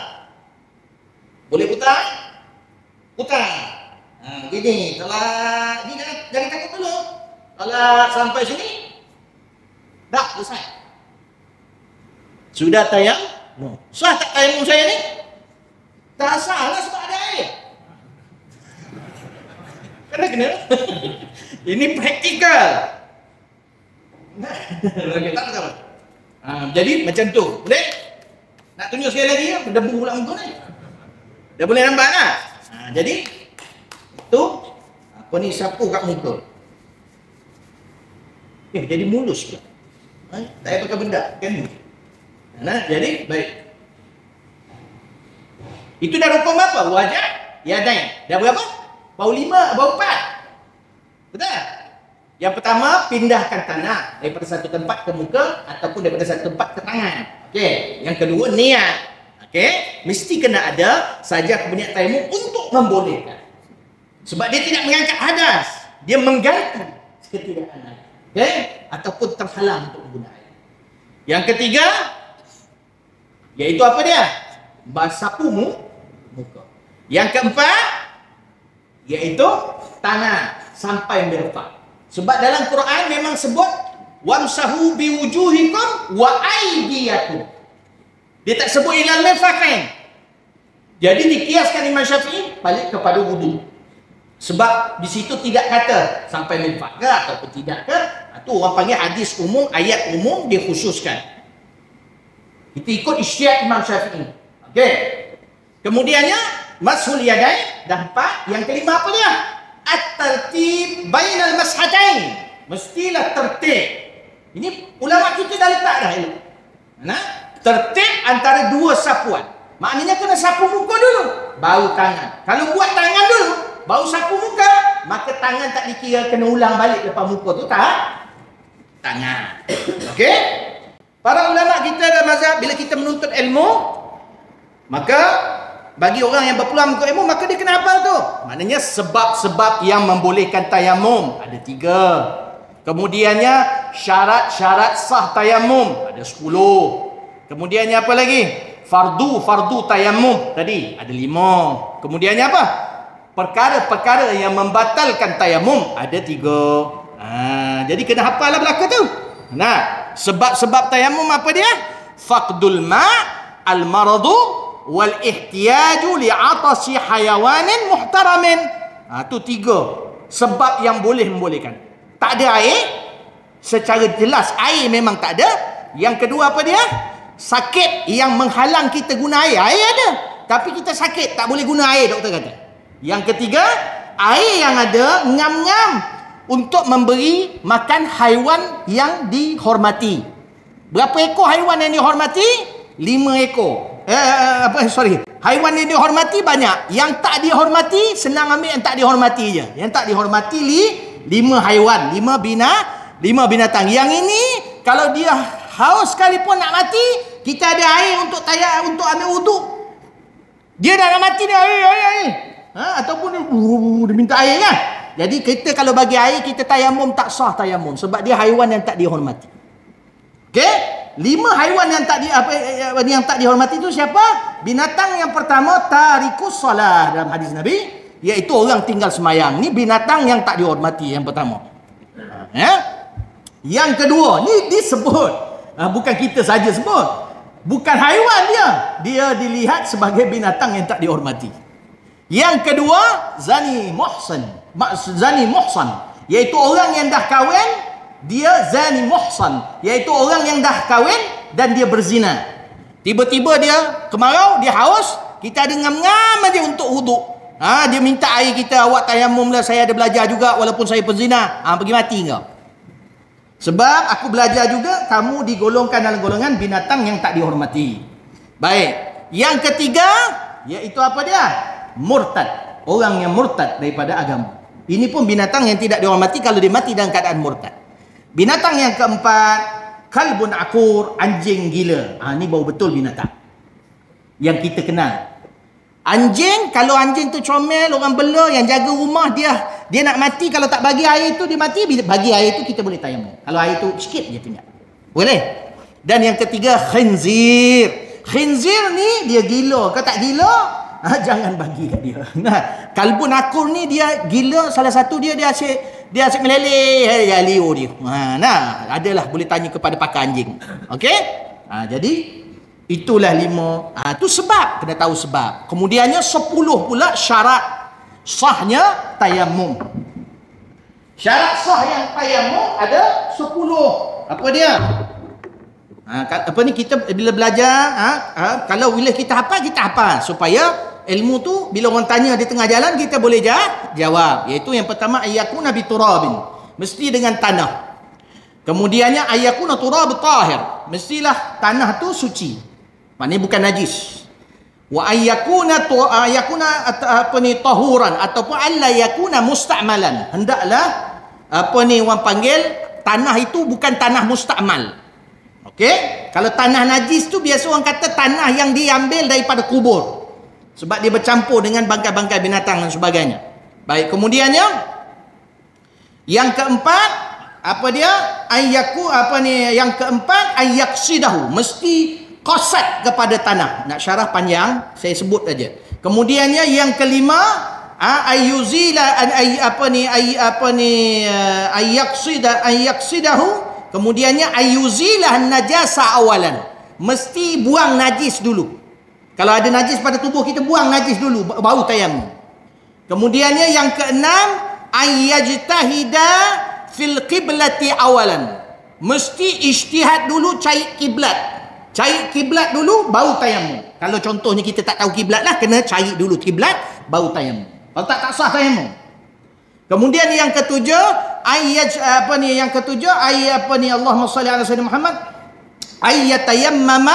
Boleh putar? Putar. Gini. Tolak. Ni jangan takut dulu. Tolak sampai sini. Dah selesai. Sudah tayang? Sah tak tayang saya ni? Tak salah sebab ada air. Kena. Ini praktikal. Tak tahu. Jadi macam tu. Boleh? Nak tunjuk sekali lagi ya? Berdebu pula muka ni. Dah boleh nampak tak? Jadi tu apa ni sapu kat muka. Jadi mulus pula. Tak payah pakai benda kan ni. Jadi baik. Itu dah rukun berapa? Wajah, yadain. Dah berapa? Bau 5, bau 4. Betul? Yang pertama, pindahkan tanah daripada satu tempat ke muka ataupun daripada satu tempat ke tangan. Okey. Yang kedua, niat. Okey. Mesti kena ada saja berniat tayammum untuk membolehkan. Sebab dia tidak mengangkat hadas. Dia mengganti ketidakkan air. Okey? Ataupun terhalang untuk menggunakan air. Yang ketiga, iaitu apa dia? Sapu muka. Yang keempat, iaitu tangan sampai mirfaq. Sebab dalam Quran memang sebut wamsahu biwujuhikum wa aydiyakum. Dia tak sebut ilal mirfaqain. Jadi dikiaskan Imam Syafi'i balik kepada wudu. Sebab di situ tidak kata sampai mirfaq ke ataupun tidak ke. Itu orang panggil hadis umum, ayat umum dikhususkan. Kita ikut ijtihad Imam Syafi'i. Okey. Kemudiannya mashul yadain dah 4. Yang kelima apa dia? At-tartib bainal mashatain. Mestilah tertib. Ini ulama kita dah letak dah ini. Tertib antara dua sapuan. Maknanya kena sapu muka dulu, baru tangan. Kalau buat tangan dulu, baru sapu muka, maka tangan tak dikira kena ulang balik lepas muka tu tak? Tangan. Okey? Para ulama kita dalam mazhab bila kita menuntut ilmu, maka bagi orang yang berpeluang menuntut ilmu, maka dia kena hafal tu. Maknanya sebab-sebab yang membolehkan tayamum ada 3. Kemudiannya syarat-syarat sah tayamum ada 10. Kemudiannya apa lagi? Fardu tayamum tadi ada 5. Kemudiannya apa? Perkara-perkara yang membatalkan tayamum ada 3. Jadi kena hafal lah belakang tu. Nah, sebab-sebab tayamum apa dia? Faqdul ma' al-maradu wal ihtiyaju li'atasi hayawanin muhtaramin. Tu 3 sebab yang boleh membolehkan. Tak ada air, secara jelas air memang tak ada. Yang kedua apa dia? Sakit yang menghalang kita guna air. Air ada, tapi kita sakit, tak boleh guna air, doktor kata. Yang ketiga, air yang ada ngam-ngam untuk memberi makan haiwan yang dihormati. Berapa ekor haiwan yang dihormati? 5 ekor. Haiwan yang dihormati banyak. Yang tak dihormati, senang ambil yang tak dihormati je. Yang tak dihormati 5 haiwan, 5 binatang. Yang ini kalau dia haus sekalipun nak mati, kita ada air untuk ambil wuduk. Dia dah nak mati dia air. Ataupun dia minta air kan. Jadi kita kalau bagi air, kita tayamum tak sah tayamum sebab dia haiwan yang tak dihormati. Okey? 5 haiwan yang tak dihormati itu siapa? Binatang yang pertama tarikus solah dalam hadis Nabi, iaitu orang tinggal semayang. Ni binatang yang tak dihormati yang pertama. Yang kedua, ni disebut, bukan kita saja sebut. Bukan haiwan dia dilihat sebagai binatang yang tak dihormati. Yang kedua, zani muhsan, iaitu orang yang dah kahwin, dia zani muhsan, iaitu orang yang dah kahwin dan dia berzina. Tiba-tiba dia kemarau, dia haus, kita ada ngam-ngam aja untuk wuduk. Dia minta air kita, awak tayamum lah, saya ada belajar juga walaupun saya penzina. Pergi mati kau. Sebab aku belajar juga, kamu digolongkan dalam golongan binatang yang tak dihormati. Baik. Yang ketiga, iaitu apa dia? Murtad. Orang yang murtad daripada agama. Ini pun binatang yang tidak dihormati kalau dia mati dalam keadaan murtad. Binatang yang keempat, kalbun akur, anjing gila. Ni baru betul binatang yang kita kenal. Anjing, kalau anjing tu comel, orang bela, yang jaga rumah dia nak mati, kalau tak bagi air tu dia mati. Bagi air tu kita boleh tayamum. Kalau air tu sikit je tinggal, boleh. Dan yang ketiga, khinzir. Khinzir ni dia gila. Kau tak gila, jangan bagi kat dia. Kalbun akur ni dia gila. Salah satu dia asyik meleleh, liur dia. Adalah boleh tanya kepada pakar anjing. Okey? Jadi itulah 5. Tu sebab, kena tahu sebab. Kemudiannya 10 pula syarat sahnya tayamum. Syarat sah yang tayamum ada 10. Apa dia? Kita bila belajar, kalau bila kita hafal supaya ilmu tu bila orang tanya di tengah jalan kita boleh jawab. Iaitu yang pertama, ayyakuna biturabin, mesti dengan tanah. Kemudiannya ayyakuna turab tahir, mestilah tanah tu suci, maknanya bukan najis. Wa ayyakuna tahuran, ataupun alla yakuna musta'malan, hendaklah orang panggil tanah itu bukan tanah musta'mal. Okey, kalau tanah najis tu biasa orang kata tanah yang diambil daripada kubur, sebab dia bercampur dengan bangkai-bangkai binatang dan sebagainya. Baik, kemudiannya yang keempat, apa dia? Yang keempat, ayyaksidahu, mesti qasad kepada tanah. Nak syarah panjang, saya sebut saja. Kemudiannya yang kelima, ayyaksidahu. Kemudiannya ayuzilah najasa awalan, mesti buang najis dulu. Kalau ada najis pada tubuh kita, buang najis dulu baru tayamum. Kemudiannya yang keenam, ayyajtahida fil qiblati awalan, mesti ijtihad dulu cari kiblat. Cari kiblat dulu baru tayamum. Kalau contohnya kita tak tahu kiblat lah, kena cari dulu kiblat baru tayamum. Kalau tak sah tayamum. Kemudian yang ketujuh, Allahumma shalli ala sayyidina Muhammad, ayyatayammama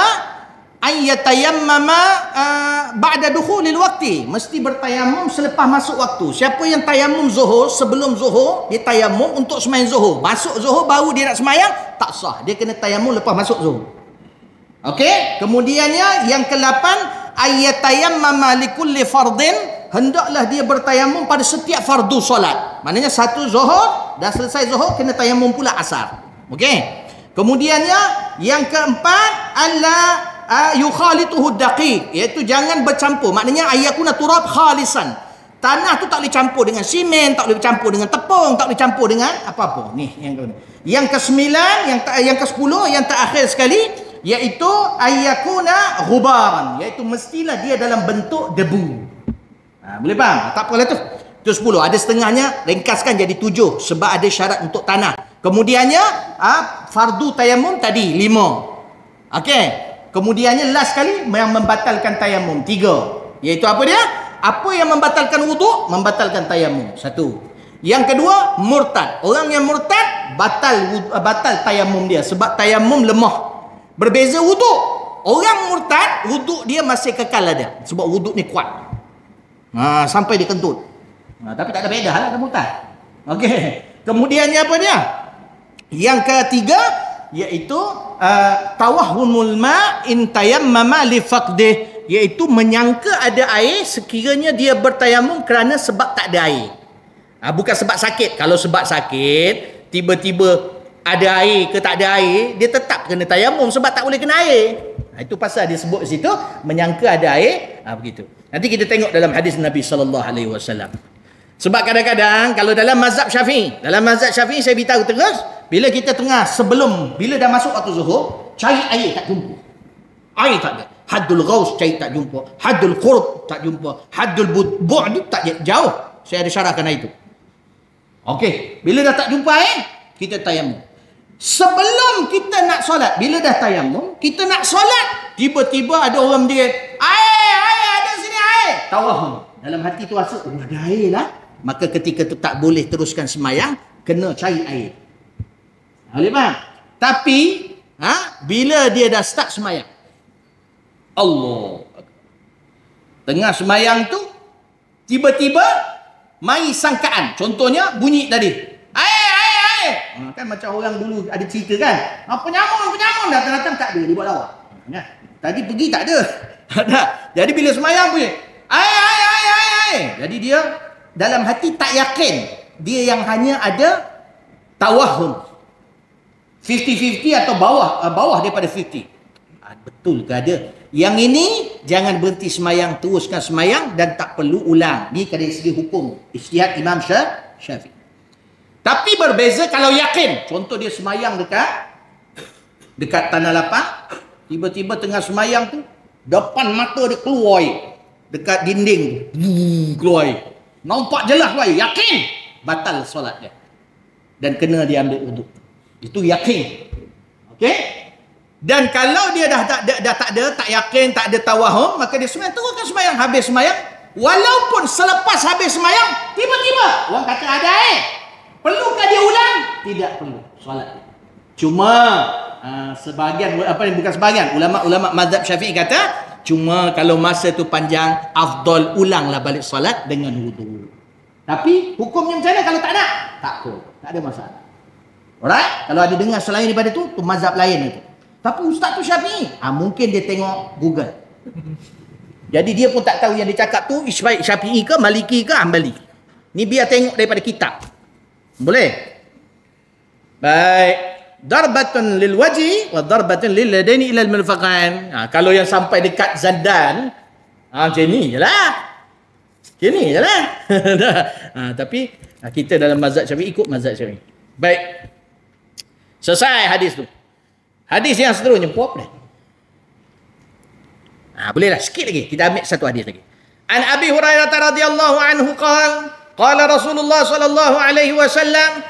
ba'da dukhulil waqti, mesti bertayamum selepas masuk waktu. Siapa yang tayamum zuhur, sebelum zuhur dia tayamum untuk sembahyang zuhur, masuk zuhur baru dia nak sembahyang, tak sah. Dia kena tayamum lepas masuk zuhur. Okey, kemudiannya yang ke-8, ayyatayammama likulli fardin, hendaklah dia bertayamum pada setiap fardu solat. Maknanya satu zuhur, dah selesai zuhur, kena tayamum pula asar. Okey. Kemudiannya yang keempat, alla yukhalituhu daqiq, iaitu jangan bercampur. Maknanya ayakuna turab khalisan. Tanah tu tak boleh campur dengan simen, tak boleh campur dengan tepung, tak boleh campur dengan apa-apa. Ni yang ke-9, yang ke-10, yang terakhir sekali, iaitu ayyakuna ghubaran, iaitu mestilah dia dalam bentuk debu. Boleh faham? Tak apalah tu. Itu 10. Ada setengahnya ringkaskan jadi 7 sebab ada syarat untuk tanah. Kemudiannya fardu tayamum tadi 5. Okey. Kemudiannya last sekali yang membatalkan tayamum 3. Iaitu apa dia? Apa yang membatalkan wuduk? Membatalkan tayamum. 1. Yang kedua, murtad. Orang yang murtad batal tayamum dia sebab tayamum lemah. Berbeza wuduk. Orang murtad wuduk dia masih kekal ada sebab wuduk ni kuat. Sampai dikentut. Tapi tak ada beda lah dengan murtad. Okey. Kemudiannya apa dia? Yang ketiga iaitu tawahhumul ma in tayammama li faqdih, iaitu menyangka ada air sekiranya dia bertayamum kerana sebab tak ada air. Bukan sebab sakit. Kalau sebab sakit, tiba-tiba ada air ke tak ada air, dia tetap kena tayamum sebab tak boleh kena air. Itu pasal dia sebut situ menyangka ada air. Begitu. Nanti kita tengok dalam hadis Nabi SAW. Sebab kadang-kadang kalau dalam mazhab Syafi'i, saya beritahu terus, bila kita tengah bila dah masuk waktu zuhur, cari air tak jumpa. Air tak ada. Haddul ghaus cari tak jumpa. Haddul qurb tak jumpa. Haddul bu'd tak jauh. Saya ada syarahkan itu. Okey, bila dah tak jumpa air, kita tayamum. Sebelum kita nak solat, bila dah tayamum, kita nak solat, tiba-tiba ada orang dia, air, ada sini air. Tawahum. Dalam hati tu rasa, ada air lah. Maka ketika tu tak boleh teruskan semayang, kena cari air. Boleh faham? Tapi, bila dia dah start semayang, Allah. Tengah semayang tu, tiba-tiba, mari sangkaan. Contohnya, bunyi tadi. Air. Kan macam orang dulu ada cerita kan. Penyamun datang-datang tak ada. Dia buat lawak. Tadi pergi tak ada. Jadi bila semayang bunyi, air. Jadi dia dalam hati tak yakin. Dia yang hanya ada tawahum. 50-50 atau bawah daripada 50. Betul ke ada? Yang ini jangan berhenti semayang, teruskan semayang dan tak perlu ulang. Ni dari segi hukum ijtihad Imam Syafi'i. Tapi berbeza kalau yakin. Contoh dia semayang dekat tanah lapang, tiba-tiba tengah semayang tu depan mata dia keluar air. Dekat dinding keluar air. Nampak jelas keluar air. Yakin batal solat dia. Dan kena dia ambil wuduk. Itu yakin. Okey? Dan kalau dia dah tak ada, tak yakin, tak ada tawahum, maka dia semayang, teruskan semayang. Habis semayang, walaupun selepas habis semayang, tiba-tiba orang kata ada air. Perlukah dia ulang? Tidak perlu solat. Cuma sebahagian, bukan sebahagian, ulama mazhab Syafi'i kata, cuma kalau masa tu panjang, afdal ulanglah balik solat dengan wudu. Tapi hukumnya macam mana kalau tak nak? Tak apa, tak ada masalah. Alright? Kalau ada dengar selain daripada tu mazhab lain itu. Tapi ustaz tu Syafi'i. Mungkin dia tengok Google. Jadi dia pun tak tahu yang dia cakap tu Syafi'i ke, Maliki ke, Hanbali. Ni biar tengok daripada kitab. Boleh? Baik. Darbatun lil wajhi wa darbatun lil ladaini ila al mirfaqain. Kalau yang sampai dekat zandan, macam ni jelah. Gini jelah. Tapi kita dalam mazhab Syafi'i ikut mazhab Syafi'i. Baik. Selesai hadis tu. Hadis yang seterusnya puap dah. Bolehlah sikit lagi. Kita ambil satu hadis lagi. An Abi Hurairah radhiyallahu anhu qala Rasulullah sallallahu alaihi wasallam.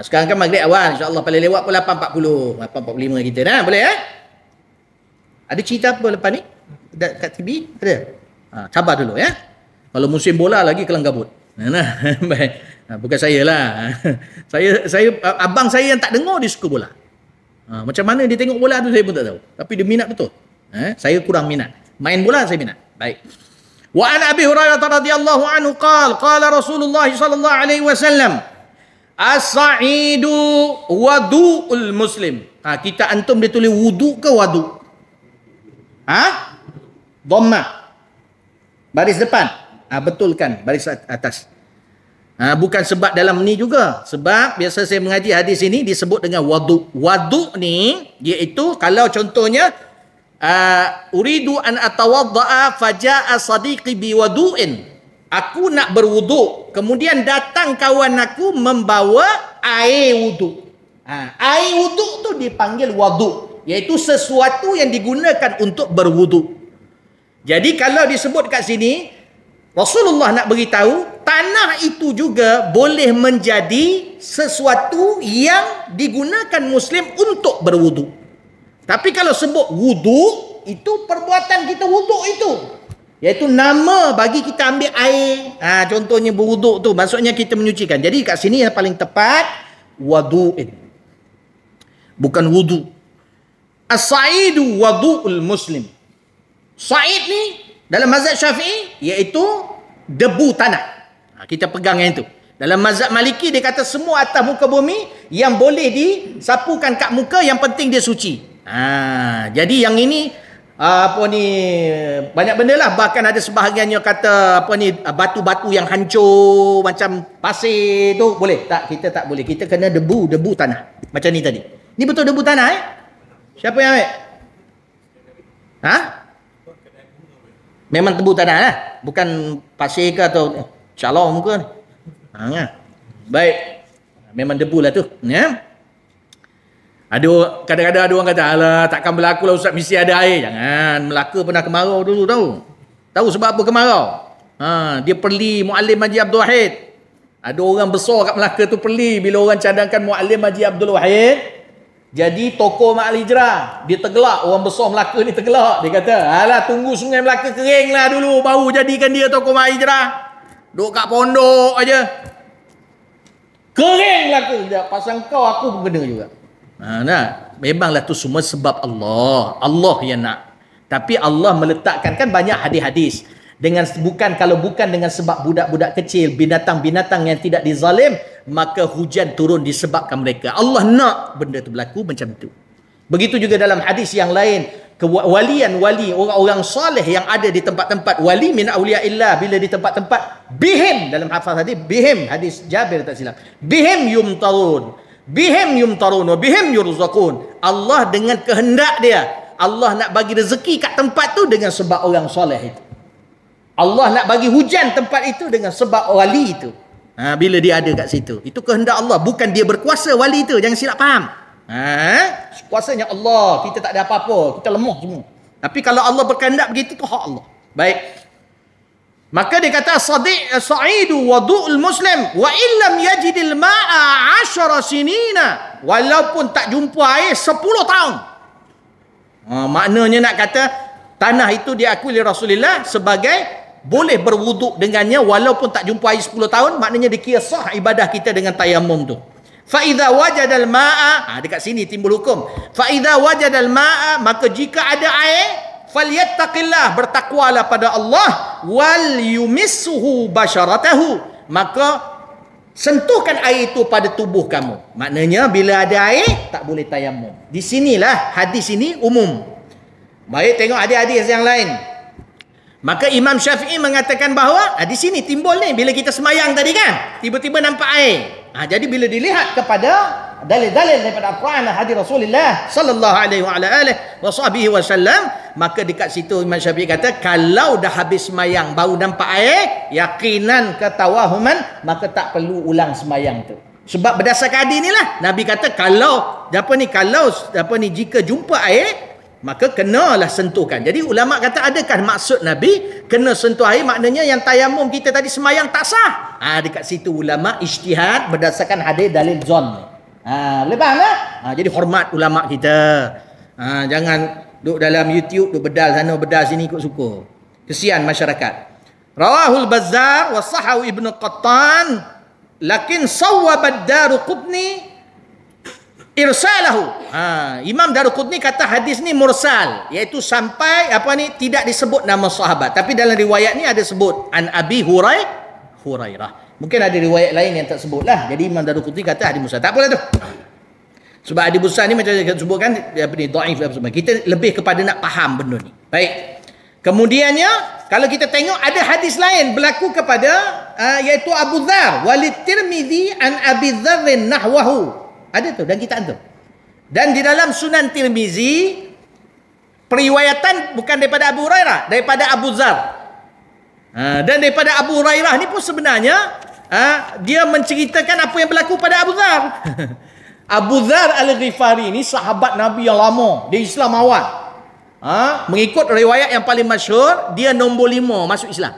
Sekarang kan maghrib awal, insya-Allah paling lewat pun 8.40, 8.45 kita dah. Boleh Ada cerita apa lepas ni? Kat TV ada. Sabar dulu ya. Kalau musim bola lagi kelang kabut. Baik. Bukan saya lah. Saya abang saya yang tak dengar dia suka bola. Macam mana dia tengok bola tu saya pun tak tahu. Tapi dia minat betul. Saya kurang minat. Main bola saya minat. Baik. Wa an Abi Hurairah radhiyallahu anhu qala Rasulullah sallallahu alaihi wasallam as-sa'idu wadu'ul muslim. Kita antum dia tulis wudu ke wadu? Dhamma. Baris depan. Betulkan baris atas. Bukan sebab dalam ni juga. Sebab biasa saya mengaji hadis ini disebut dengan wadu. Wadu ni iaitu kalau contohnya uridu an atawadda'a faja'a sadiqi biwadu'in. Aku nak berwuduk, kemudian datang kawan aku membawa air wuduk. Air wuduk tu dipanggil wadu, iaitu sesuatu yang digunakan untuk berwuduk. Jadi kalau disebut kat sini, Rasulullah nak beritahu tanah itu juga boleh menjadi sesuatu yang digunakan Muslim untuk berwuduk. Tapi kalau sebut wuduk, itu perbuatan kita wuduk itu, iaitu nama bagi kita ambil air. Contohnya berwuduk tu, maksudnya kita menyucikan. Jadi kat sini yang paling tepat wadu'in, bukan wudu. As-sa'idu wadu'ul muslim. Sa'id ni dalam mazhab Syafi'i iaitu debu tanah. Kita pegang yang itu. Dalam mazhab Maliki dia kata semua atas muka bumi yang boleh disapukan kat muka, yang penting dia suci. Jadi yang ini banyak benda lah. Bahkan ada sebahagiannya kata batu-batu yang hancur macam pasir tu boleh tak? Kita tak boleh. Kita kena debu tanah. Macam ni tadi. Ni betul debu tanah Siapa yang ambil? Memang debu tanah lah. Bukan pasir ke atau calong ke. Baik. Memang debu lah tu. Kadang-kadang ada orang kata, alah takkan berlaku lah Ustaz, mesti ada air. Jangan. Melaka pernah kemarau dulu tahu sebab apa kemarau? Dia perli Muallim Haji Abdul Wahid. Ada orang besar kat Melaka tu perli bila orang cadangkan Muallim Haji Abdul Wahid jadi tokoh Ma'al Hijrah. Dia tergelak, orang besar Melaka ni tergelak. Dia kata, alah tunggu sungai Melaka kering lah dulu baru jadikan dia tokoh Ma'al Hijrah. Duduk kat pondok aja. Kering Melaka. Pasal kau aku pun kena juga. Memanglah tu semua sebab Allah yang nak. Tapi Allah meletakkan, kan banyak hadis-hadis kalau bukan dengan sebab budak-budak kecil, binatang-binatang yang tidak dizalim, maka hujan turun disebabkan mereka. Allah nak benda tu berlaku macam tu. Begitu juga dalam hadis yang lain, kewalian wali, orang-orang soleh yang ada di tempat-tempat, wali min auliyaillah, bila di tempat-tempat, bihim, dalam hafaz bihim, hadis Jabir tak silap, bihim yumtarun wa bihim yurzaqun. Allah dengan kehendak dia, Allah nak bagi rezeki kat tempat tu dengan sebab orang soleh itu. Allah nak bagi hujan tempat itu dengan sebab wali itu. Bila dia ada kat situ, itu kehendak Allah, bukan dia berkuasa wali itu. Jangan silap faham. Kuasanya Allah, kita tak ada apa-apa, kita lemah semua. Tapi kalau Allah berkehendak begitu, tu hak Allah. Baik. Maka dia kata sa'idu wadu'ul muslim wa illam yajidil ma'a 10 sinina, walaupun tak jumpa air 10 tahun. Maknanya nak kata tanah itu diakui oleh Rasulullah sebagai boleh berwuduk dengannya walaupun tak jumpa air 10 tahun. Maknanya dikira sah ibadah kita dengan tayamum tu. Fa idza wajadal ma'a, dekat sini timbul hukum. Fa idza wajadal ma'a, maka jika ada air, falyattaqillah, bertakwalah pada Allah, wal yumissuhu basharatahu, maka sentuhkan air itu pada tubuh kamu. Maknanya bila ada air tak boleh tayamum. Di sinilah hadis ini umum. Baik, tengok hadis-hadis yang lain. Maka Imam Syafi'i mengatakan bahawa di sini timbul ni bila kita semayang tadi kan, tiba-tiba nampak air. Jadi bila dilihat kepada dalil-dalil daripada Al-Quran dan hadis Rasulullah sallallahu alaihi wasallam, maka dekat situ Imam Syafi'i kata kalau dah habis semayang baru nampak air, yaqinan katawahuman, maka tak perlu ulang semayang tu. Sebab berdasarkan hadis inilah Nabi kata kalau jika jumpa air maka kenalah sentuhkan. Jadi ulama kata adakah maksud Nabi kena sentuh air, maknanya yang tayamum kita tadi semayang tak sah. Dekat situ ulama ijtihad berdasarkan hadis dalil zon. Boleh faham tak? Jadi hormat ulama kita. Jangan duduk dalam YouTube, duduk bedal sana bedal sini ikut suka. Kesian masyarakat. Rawahul Bazzar wa sahahu Ibnu Qattan, lakin sawwaba Daruqutni irsalahu. Imam Daruqutni kata hadis ni mursal, iaitu sampai tidak disebut nama sahabat, tapi dalam riwayat ni ada sebut an Abi Hurairah. Mungkin ada riwayat lain yang tak sebut lah. Jadi Imam Daruqutni kata hadis mursal. Tak apalah tu. Sebab hadis mursal ni macam saya sebutkan dhaif. Kita lebih kepada nak faham benda ni. Baik. Kemudiannya kalau kita tengok ada hadis lain berlaku kepada iaitu Abu Dzar, walid Tirmizi an Abi Dzarrin nahwahu. Ada tu dan kita antum. Dan di dalam Sunan Tirmizi periwayatan bukan daripada Abu Hurairah, daripada Abu Dzar. Dan daripada Abu Hurairah ni pun sebenarnya dia menceritakan apa yang berlaku pada Abu Dzar. Abu Dzar Al-Ghifari ni sahabat Nabi yang lama, dia Islam awal. Mengikut riwayat yang paling masyhur, dia nombor 5 masuk Islam.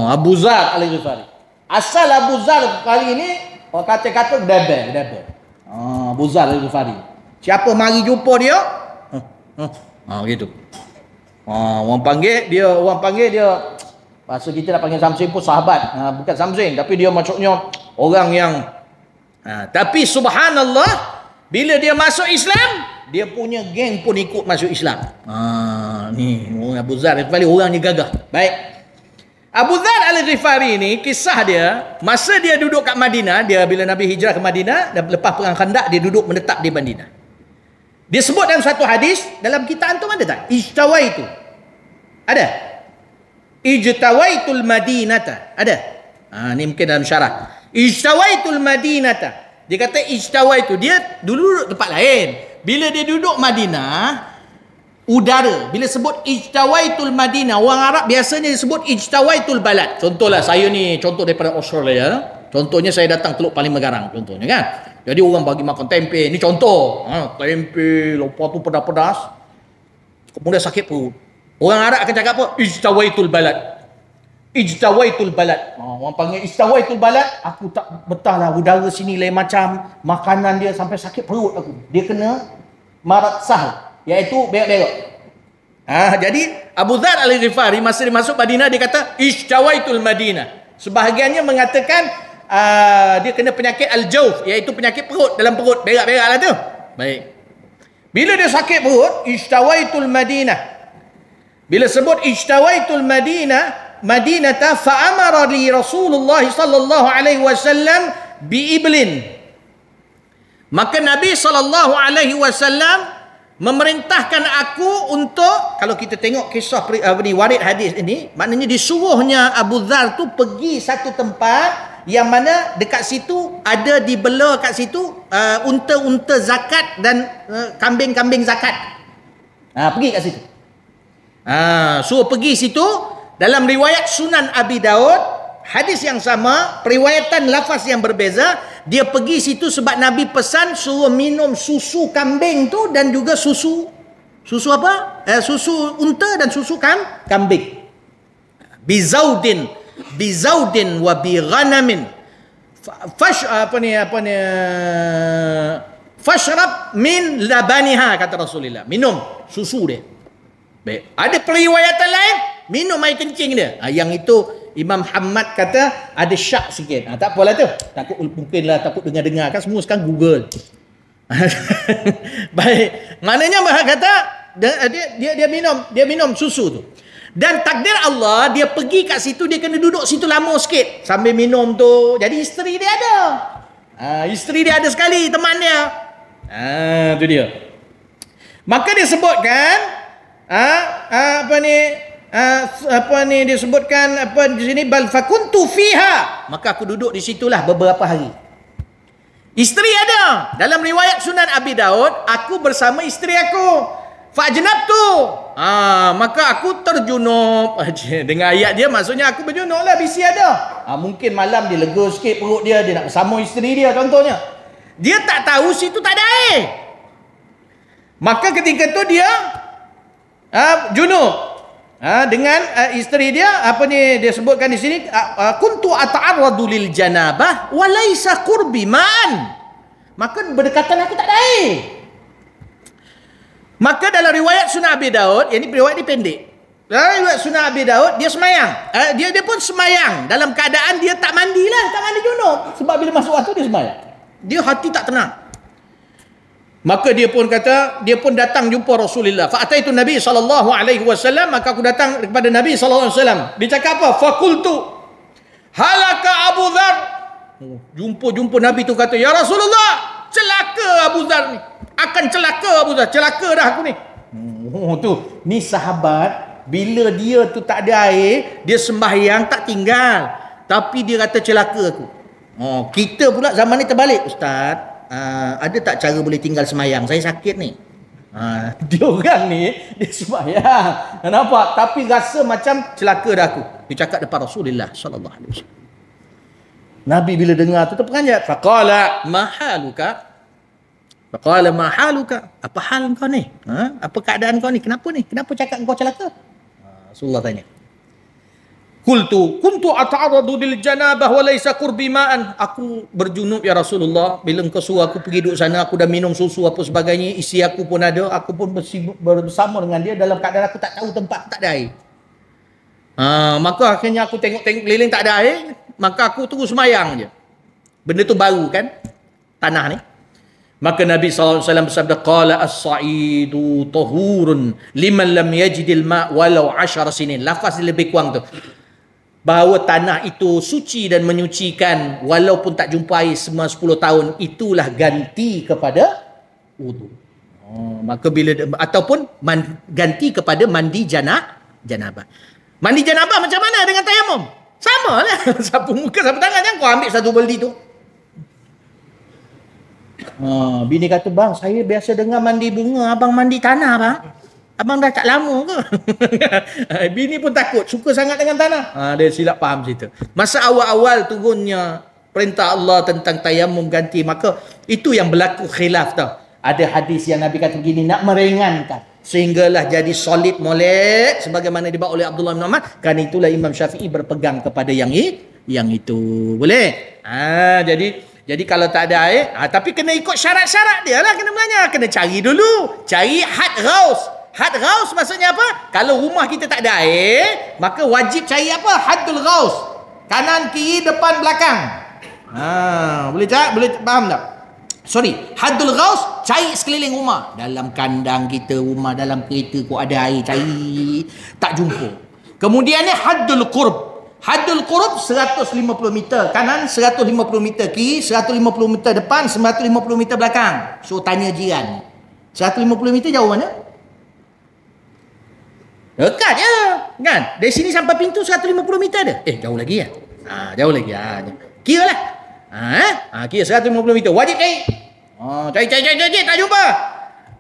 Abu Dzar Al-Ghifari. Asal Abu Dzar Al-Ghifari ni orang kata debel. Abu Dzar Al-Ghifari. Siapa mari jumpa dia? Gitu. Orang panggil dia bahasa kita nak panggil Samsin pun sahabat. Bukan Samsin, tapi dia maksudnya orang yang tapi subhanallah, bila dia masuk Islam, dia punya geng pun ikut masuk Islam. Ni Abu Dzar Al-Ghifari orangnya gagah. Baik. Abu Dzar Al-Ghifari ni kisah dia masa dia duduk kat Madinah, dia bila Nabi hijrah ke Madinah dan lepas perang Khandaq dia duduk menetap di Madinah. Dia sebut dalam satu hadis, dalam kitab antum ada tak? Ijtawaitu. Ada? Ijtawaitul Madinata. Ada? Ni mungkin dalam syarah. Ijtawaitul Madinata. Dia kata ijtawaitu, dia dulu duduk tempat lain. Bila dia duduk Madinah, udara. Bila sebut ijtawaitul Madinah, orang Arab biasanya disebut ijtawaitul balad. Contohlah saya ni, contoh daripada Australia. Contohnya saya datang Teluk Paling Megarang contohnya kan. Jadi orang bagi makan tempe. Ni contoh. Tempe, lepas tu pedas-pedas. Kemudian sakit perut. Orang Arab akan cakap apa? Ijtawaitul balad. Ijtawaitul balad. Orang panggil ijtawaitul balad. Aku tak betah lah. Udara sini lain macam. Makanan dia sampai sakit perut aku. Dia kena marat sahal. Iaitu berak-berak. Jadi Abu Dzar Al-Ghifari masa dia masuk Madinah, dia kata ijtawaitul Madinah. Sebahagiannya mengatakan dia kena penyakit al-jawf, iaitu penyakit perut, dalam perut berak-berak lah tu. Baik. Bila dia sakit perut, ijtawaitul Madinah. Bila sebut ijtawaitul Madinata fa'amara li Rasulullah sallallahu alaihi wasallam bi iblin. Maka Nabi sallallahu alaihi wasallam memerintahkan aku untuk, kalau kita tengok kisah warid hadis ini, maknanya disuruhnya Abu Dzar tu pergi satu tempat yang mana dekat situ ada dibela kat situ unta-unta zakat dan kambing-kambing zakat. Pergi kat situ. Suruh pergi situ. Dalam riwayat Sunan Abi Daud, hadis yang sama, periwayatan lafaz yang berbeza, dia pergi situ sebab Nabi pesan suruh minum susu kambing tu dan juga susu apa? Susu unta dan susu kambing. Bizaudin wa bi ghanamin. Fashrab min labaniha, kata Rasulullah. Minum susu dia. Baik. Ada periwayatan lain, minum air kencing dia. Yang itu Imam Hamad kata ada syak sikit. Tak apalah tu. Takut dengar-dengar kan semua sekarang Google. Baik. Maknanya kata dia minum susu tu. Dan takdir Allah, dia pergi kat situ, dia kena duduk situ lama sikit sambil minum tu. Jadi isteri dia ada. Isteri dia ada sekali teman dia. Tu dia. Maka dia sebutkan dia sebutkan di sini bal fakuntu fiha, maka aku duduk di situlah beberapa hari. Isteri ada. Dalam riwayat Sunan Abi Daud, aku bersama isteri aku. Fajnabtu. Maka aku terjunub. Dengan ayat dia maksudnya aku berjunub lah, bisi ada. Mungkin malam dia lega sikit perut dia nak bersama isteri dia contohnya. Dia tak tahu situ tak ada air. Maka ketika tu dia junub dengan isteri dia. Dia sebutkan di sini kuntu ata'arradu lil janabah wa laisa qurbi man. Maka berdekatan aku tak ada air. Maka dalam riwayat Sunan Abi Daud, yang ini riwayat ni pendek. Dalam riwayat Sunan Abi Daud, dia semayang. Dia pun semayang dalam keadaan dia tak mandi junub. Sebab bila masuk waktu dia semayang. Dia hati tak tenang. Maka dia pun datang jumpa Rasulullah. Fa'ataitu Nabi sallallahu alaihi wasallam, maka aku datang kepada Nabi sallallahu alaihi wasallam. Dia cakap apa? Faqultu halaka Abu Dzar. Jumpa Nabi tu kata, "Ya Rasulullah, celaka Abu Dzar ni. Akan celaka Abu Dzar. Celaka dah aku ni." Tu. Ni sahabat Bila dia tu tak ada air, dia sembahyang tak tinggal. Tapi dia kata celaka aku. Oh, kita pula zaman ni terbalik. Ustaz, ada tak cara boleh tinggal sembahyang? Saya sakit ni. Dia orang ni, dia sembahyang. Nampak? Tapi rasa macam celaka dah aku. Dia cakap depan Rasulullah sallallahu alaihi wasallam. Nabi bila dengar tu terperanjat. Faqala mahaluka? Faqala mahaluka? Apa hal kau ni? Apa keadaan kau ni? Kenapa ni? Kenapa cakap kau celaka? Rasulullah tanya. Qultu kuntu ata'arradu lil janabah wa laysa qurbi ma'an. Aku berjunub ya Rasulullah. Bila engkau suruh aku pergi duduk sana, aku dah minum susu apa sebagainya, isi aku pun ada, aku pun bersama dengan dia dalam keadaan aku tak tahu tempat tak ada air. Maka akhirnya aku tengok-tengok keliling tak ada air, maka aku terus sembahyang je. Benda tu baru kan? Tanah ni. Maka Nabi SAW bersabda, qala as-sa'idu tahurun liman lam yajidil ma' walau 10 sinin. Lafaz dia lebih kurang tu. Bahawa tanah itu suci dan menyucikan walaupun tak jumpa air semua 10 tahun, itulah ganti kepada wudu. Maka bila ataupun ganti kepada mandi janabah. Mandi janabah macam mana dengan tayamum? Sama lah. Sapu muka, sapu tangan, jangan kau ambil satu beldi tu. Bini kata, bang, saya biasa dengar mandi bunga, abang mandi tanah bang. Abang dah tak lama ke? Bini pun takut, suka sangat dengan tanah. Dia silap faham situ. Masa awal-awal turunnya perintah Allah tentang tayamum ganti, maka itu yang berlaku khilaf tau. Ada hadis yang Nabi kata begini, nak meringankan sehinggalah jadi solid molek sebagaimana dibawa oleh Abdullah bin Umar. Kan itulah Imam Syafi'i berpegang kepada yang itu. Boleh? Jadi kalau tak ada air, tapi kena ikut syarat-syarat dia lah, kena belajar. Kena cari dulu. Cari had ghaus. Had ghaus maksudnya apa? Kalau rumah kita tak ada air, maka wajib cari apa? Haddul ghaus. Kanan, kiri, depan, belakang. Boleh tak? Boleh faham tak? Haddul ghaus, cari sekeliling rumah. Dalam kandang kita, rumah, dalam kereta kau ada air, cari. Tak jumpa. Kemudian ni haddul qurb. Haddul qurb 150 meter kanan, 150 meter kiri, 150 meter depan, 150 meter belakang. So tanya jiran. 150 meter jauh mana? Dekat je kan? Dari sini sampai pintu 150 meter ada. Jauh lagi ya? Jauh lagi. Kira lah. Kira 150 meter. Wajib cari. Cari, tak jumpa.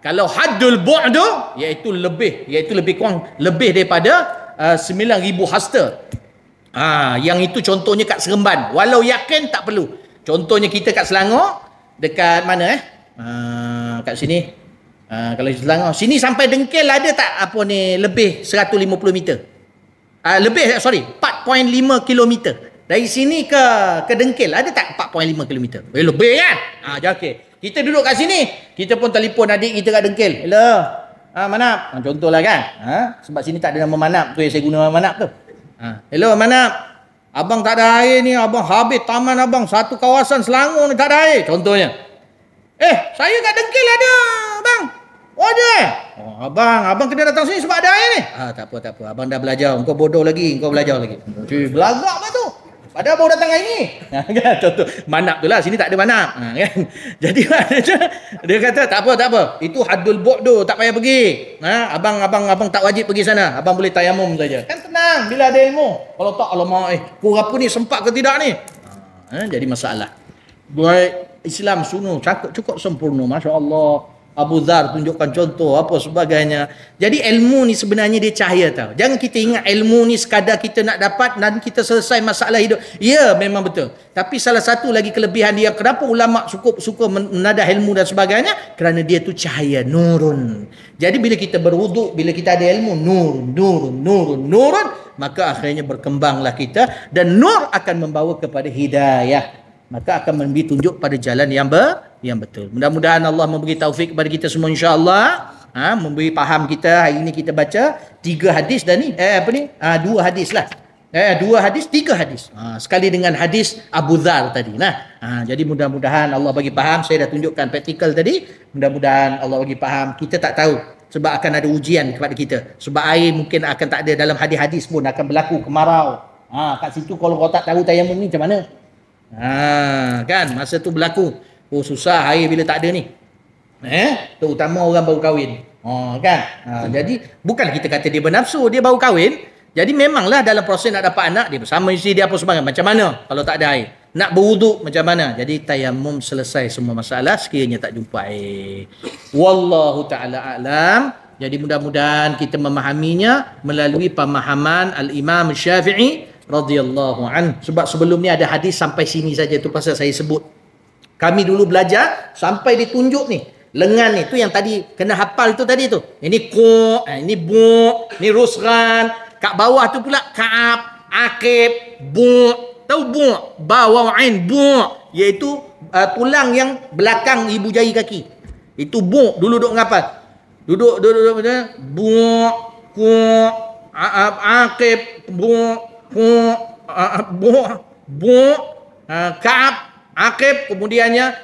Kalau haddul bu'du, iaitu lebih kurang, lebih daripada 9,000 hasta. Yang itu contohnya kat Seremban. Walau yakin tak perlu. Contohnya kita kat Selangor, dekat mana kat sini. Kalau Selangor sini sampai Dengkil ada tak lebih 150 meter? 4.5 kilometer. Dari sini ke Dengkil ada tak 4.5 kilometer? Lebih kan? Okey. Kita duduk kat sini, kita pun telefon adik kita kat Dengkil. Hello. Manap. Contohlah kan? Sebab sini tak ada nama Manap tu yang saya guna nama Manap tu. Hello Manap. Abang tak ada air ni, abang habis taman abang, satu kawasan Selangor ni tak ada air. Contohnya. Saya kat Dengkil ada, bang. Ada abang kena datang sini sebab ada air ni. Tak apa. Abang dah belajar. Engkau bodoh lagi, engkau belajar lagi. Belagak apa tu? Padahal baru datang hari ni. Contoh, Manap tu lah. Sini tak ada Manap. Kan? Jadi dia kata tak apa. Itu haddul bu'du, tak payah pergi. Abang tak wajib pergi sana. Abang boleh tayamum saja. Kan tenang bila ada ilmu. Kalau tak, alamak, kau apa ni, sempat ke tidak ni? Jadi masalah. Baik, Islam sunuh cukup sempurna, masya-Allah. Abu Dhar tunjukkan contoh apa sebagainya. Jadi ilmu ni sebenarnya dia cahaya tau. Jangan kita ingat ilmu ni sekadar kita nak dapat dan kita selesai masalah hidup. Ya, memang betul. Tapi salah satu lagi kelebihan dia, kenapa ulama suka menadah ilmu dan sebagainya? Kerana dia tu cahaya, nurun. Jadi bila kita berwuduk, bila kita ada ilmu, nurun, maka akhirnya berkembanglah kita dan nur akan membawa kepada hidayah. Maka akan memberi tunjuk pada jalan yang betul. Mudah-mudahan Allah memberi taufik kepada kita semua, insya-Allah. Memberi faham kita. Hari ini kita baca 3 hadis dan ni 2 hadis lah. 2 hadis, 3 hadis. Sekali dengan hadis Abu Dhar tadi. Jadi mudah-mudahan Allah bagi faham. Saya dah tunjukkan praktikal tadi. Mudah-mudahan Allah bagi faham. Kita tak tahu sebab akan ada ujian kepada kita. Sebab air mungkin akan tak ada dalam hadis-hadis pun, akan berlaku kemarau. Kat situ kalau kau tak tahu tayamum ni macam mana? Kan masa tu berlaku susah air bila tak ada ni, terutama orang baru kahwin. Kan? Jadi bukan kita kata dia bernafsu, dia baru kahwin. Jadi memanglah dalam proses nak dapat anak, dia bersama isteri dia apa sebagainya. Macam mana kalau tak ada air? Nak berwuduk macam mana? Jadi tayamum selesai semua masalah sekiranya tak jumpa air. Wallahu ta'ala a'lam. Jadi mudah-mudahan kita memahaminya melalui pemahaman Al-Imam Syafi'i radhiyallahu anhu. Sebab sebelum ni ada hadis sampai sini saja, tu pasal saya sebut. Kami dulu belajar sampai ditunjuk ni. Lengan ni, tu yang tadi kena hafal tu tadi tu. Ini ku, ini bu, ini rusghan. Kat bawah tu pula ka'ab, akib, bu. Tahu bu? Ba waw ain bu, iaitu tulang yang belakang ibu jari kaki. Itu bu, dulu duk ngapal. Duduk bu, ku, akib, bu, ku, bu, ka'ab, akib, kemudiannya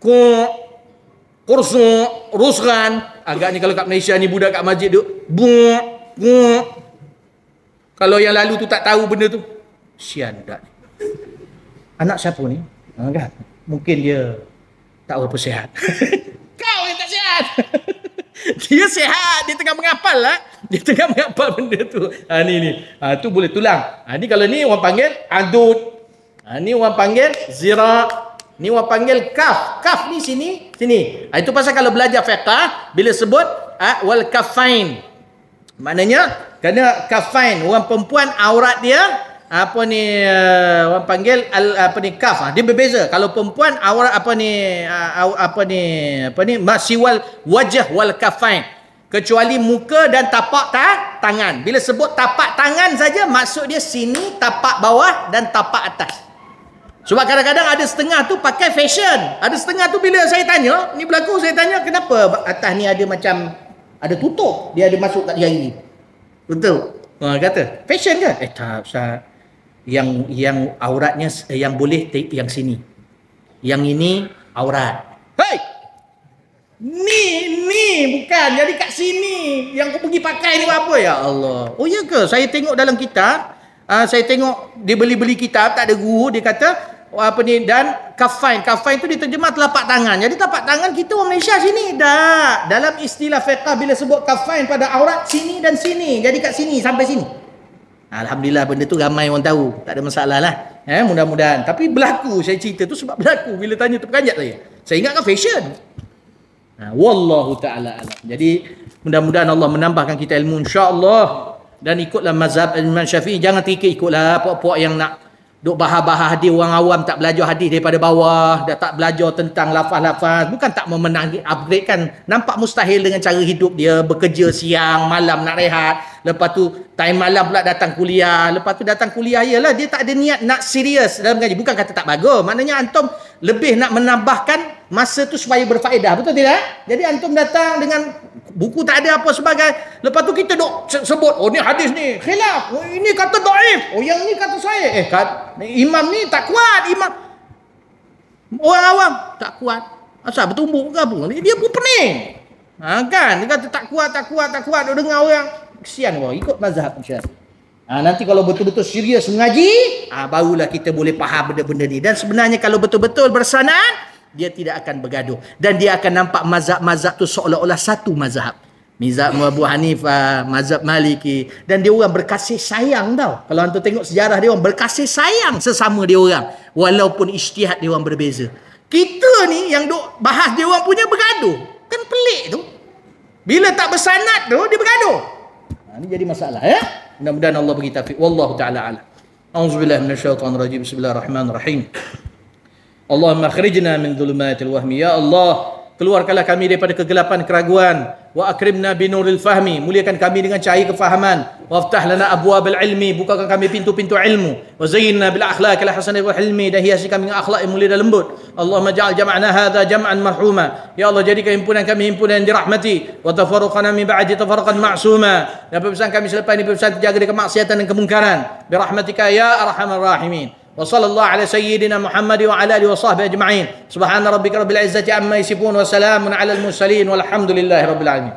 ku, kursu, rusghan. Agaknya kalau kat Malaysia ni budak kat masjid duk bu. Kalau yang lalu tu tak tahu benda tu, sian budak ni. Anak siapa ni? Kan? Mungkin dia tak berapa sihat. Kau yang tak sihat. Dia sihat, dia tengah menghafal lah. Dia tengah menghafal benda tu. Ni. Tu boleh tulang. Ni kalau ni orang panggil adud. Ni orang panggil zira. Ni orang panggil kaf. Kaf ni sini. Itu pasal kalau belajar fiqh, bila sebut wal kafain. Maknanya kerana kafain, orang perempuan aurat dia orang panggil kaf. Dia berbeza. Kalau perempuan aurat masiwal wajah wal kafain. Kecuali muka dan tapak tangan. Bila sebut tapak tangan saja, maksud dia sini, tapak bawah dan tapak atas. Sebab kadang-kadang ada setengah tu pakai fashion. Ada setengah tu bila saya tanya, ni berlaku, saya tanya kenapa atas ni ada macam ada tutup, dia ada masuk kat jari. Betul? Kata, fashion ke? Tak, Ustaz. Yang auratnya yang boleh yang sini. Yang ini aurat. Hei! Ni bukan. Jadi kat sini yang kau pergi pakai ni apa ya Allah. Oh ya ke? Saya tengok dalam kitab, saya tengok dia beli kitab, tak ada guru, dia kata dan kafain tu diterjemah telapak tangan. Jadi telapak tangan kita orang Malaysia sini dah. Dalam istilah fiqh bila sebut kafain pada aurat sini dan sini. Jadi kat sini sampai sini. Alhamdulillah benda tu ramai orang tahu. Tak ada masalah lah. Mudah-mudahan. Tapi berlaku saya cerita tu sebab berlaku. Bila tanya tu pekanjat saya. Saya ingatkan fashion. Wallahu ta'ala alam. Jadi mudah-mudahan Allah menambahkan kita ilmu insya-Allah. Dan ikutlah mazhab Imam Syafi'i. Jangan ikutlah puak-puak yang nak duk bahar-bahar hadis. Orang awam tak belajar hadis daripada bawah, dah tak belajar tentang lafaz-lafaz. Bukan tak memenangi, upgrade kan. Nampak mustahil dengan cara hidup dia. Bekerja siang, malam nak rehat. Lepas tu time malam pula datang kuliah. Lepas tu datang kuliah, ialah dia tak ada niat nak serius dalam mengaji. Bukan kata tak bagus. Maknanya antum lebih nak menambahkan masa tu supaya berfaedah. Betul tidak? Jadi antum datang dengan buku tak ada apa sebagai. Lepas tu kita duk sebut, oh ni hadis ni khilaf. Oh ini kata dhaif. Oh yang ni kata sahih. Imam ni tak kuat. Imam orang awam tak kuat. Asal bertumbuk ke apa? Dia pun pening. Kan? Dia kata tak kuat. Dia dengar orang. Kesian orang. Ikut mazhab Syafi'i. Nanti kalau betul-betul serius mengaji, barulah kita boleh faham benda-benda ni. Dan sebenarnya kalau betul-betul bersanad, dia tidak akan bergaduh. Dan dia akan nampak mazhab-mazhab tu seolah-olah satu mazhab. Mazhab Abu Hanifah, mazhab Maliki. Dan dia orang berkasih sayang tau. Kalau antum tengok sejarah dia orang berkasih sayang sesama dia orang. Walaupun ijtihad dia orang berbeza. Kita ni yang duk bahas dia orang punya bergaduh. Kan pelik tu. Bila tak bersanad tu, dia bergaduh. Ini jadi masalah ya. Mudah-mudahan Allah bagi taufik. Wallahu ta'ala a'lam. A'udzubillahi minasyaitonir rajim. Bismillahirrahmanirrahim. Allahumma akhrijna min dhulumatil wahmi. Ya Allah, keluarkanlah kami daripada kegelapan keraguan. Wa akrimna binuril fahmi. Muliakan kami dengan cahaya kefahaman. Waftah lana abwabal ilmi. Bukakan kami pintu-pintu ilmu. Wa zayyinna bil akhlaqil hasanah wal hilmi. Dan hiasi kami dengan akhlak yang mulia dan lembut. Allahumma ja'al jam'ana hadha jam'an marhuma. Ya Allah, jadikan himpunan kami himpunan yang dirahmati. Wa tafarruqana min ba'di tafarruqan ma'suma. Dan perpisahan kami selepas ini perpisahan terjaga dari kemaksiatan dan kemungkaran. Bi rahmatika ya arhamar rahimin. وصلى الله على سيدنا محمد وعلى اله وصحبه اجمعين سبحان ربك رب العزه عما يصفون وسلام على المرسلين والحمد لله رب العالمين.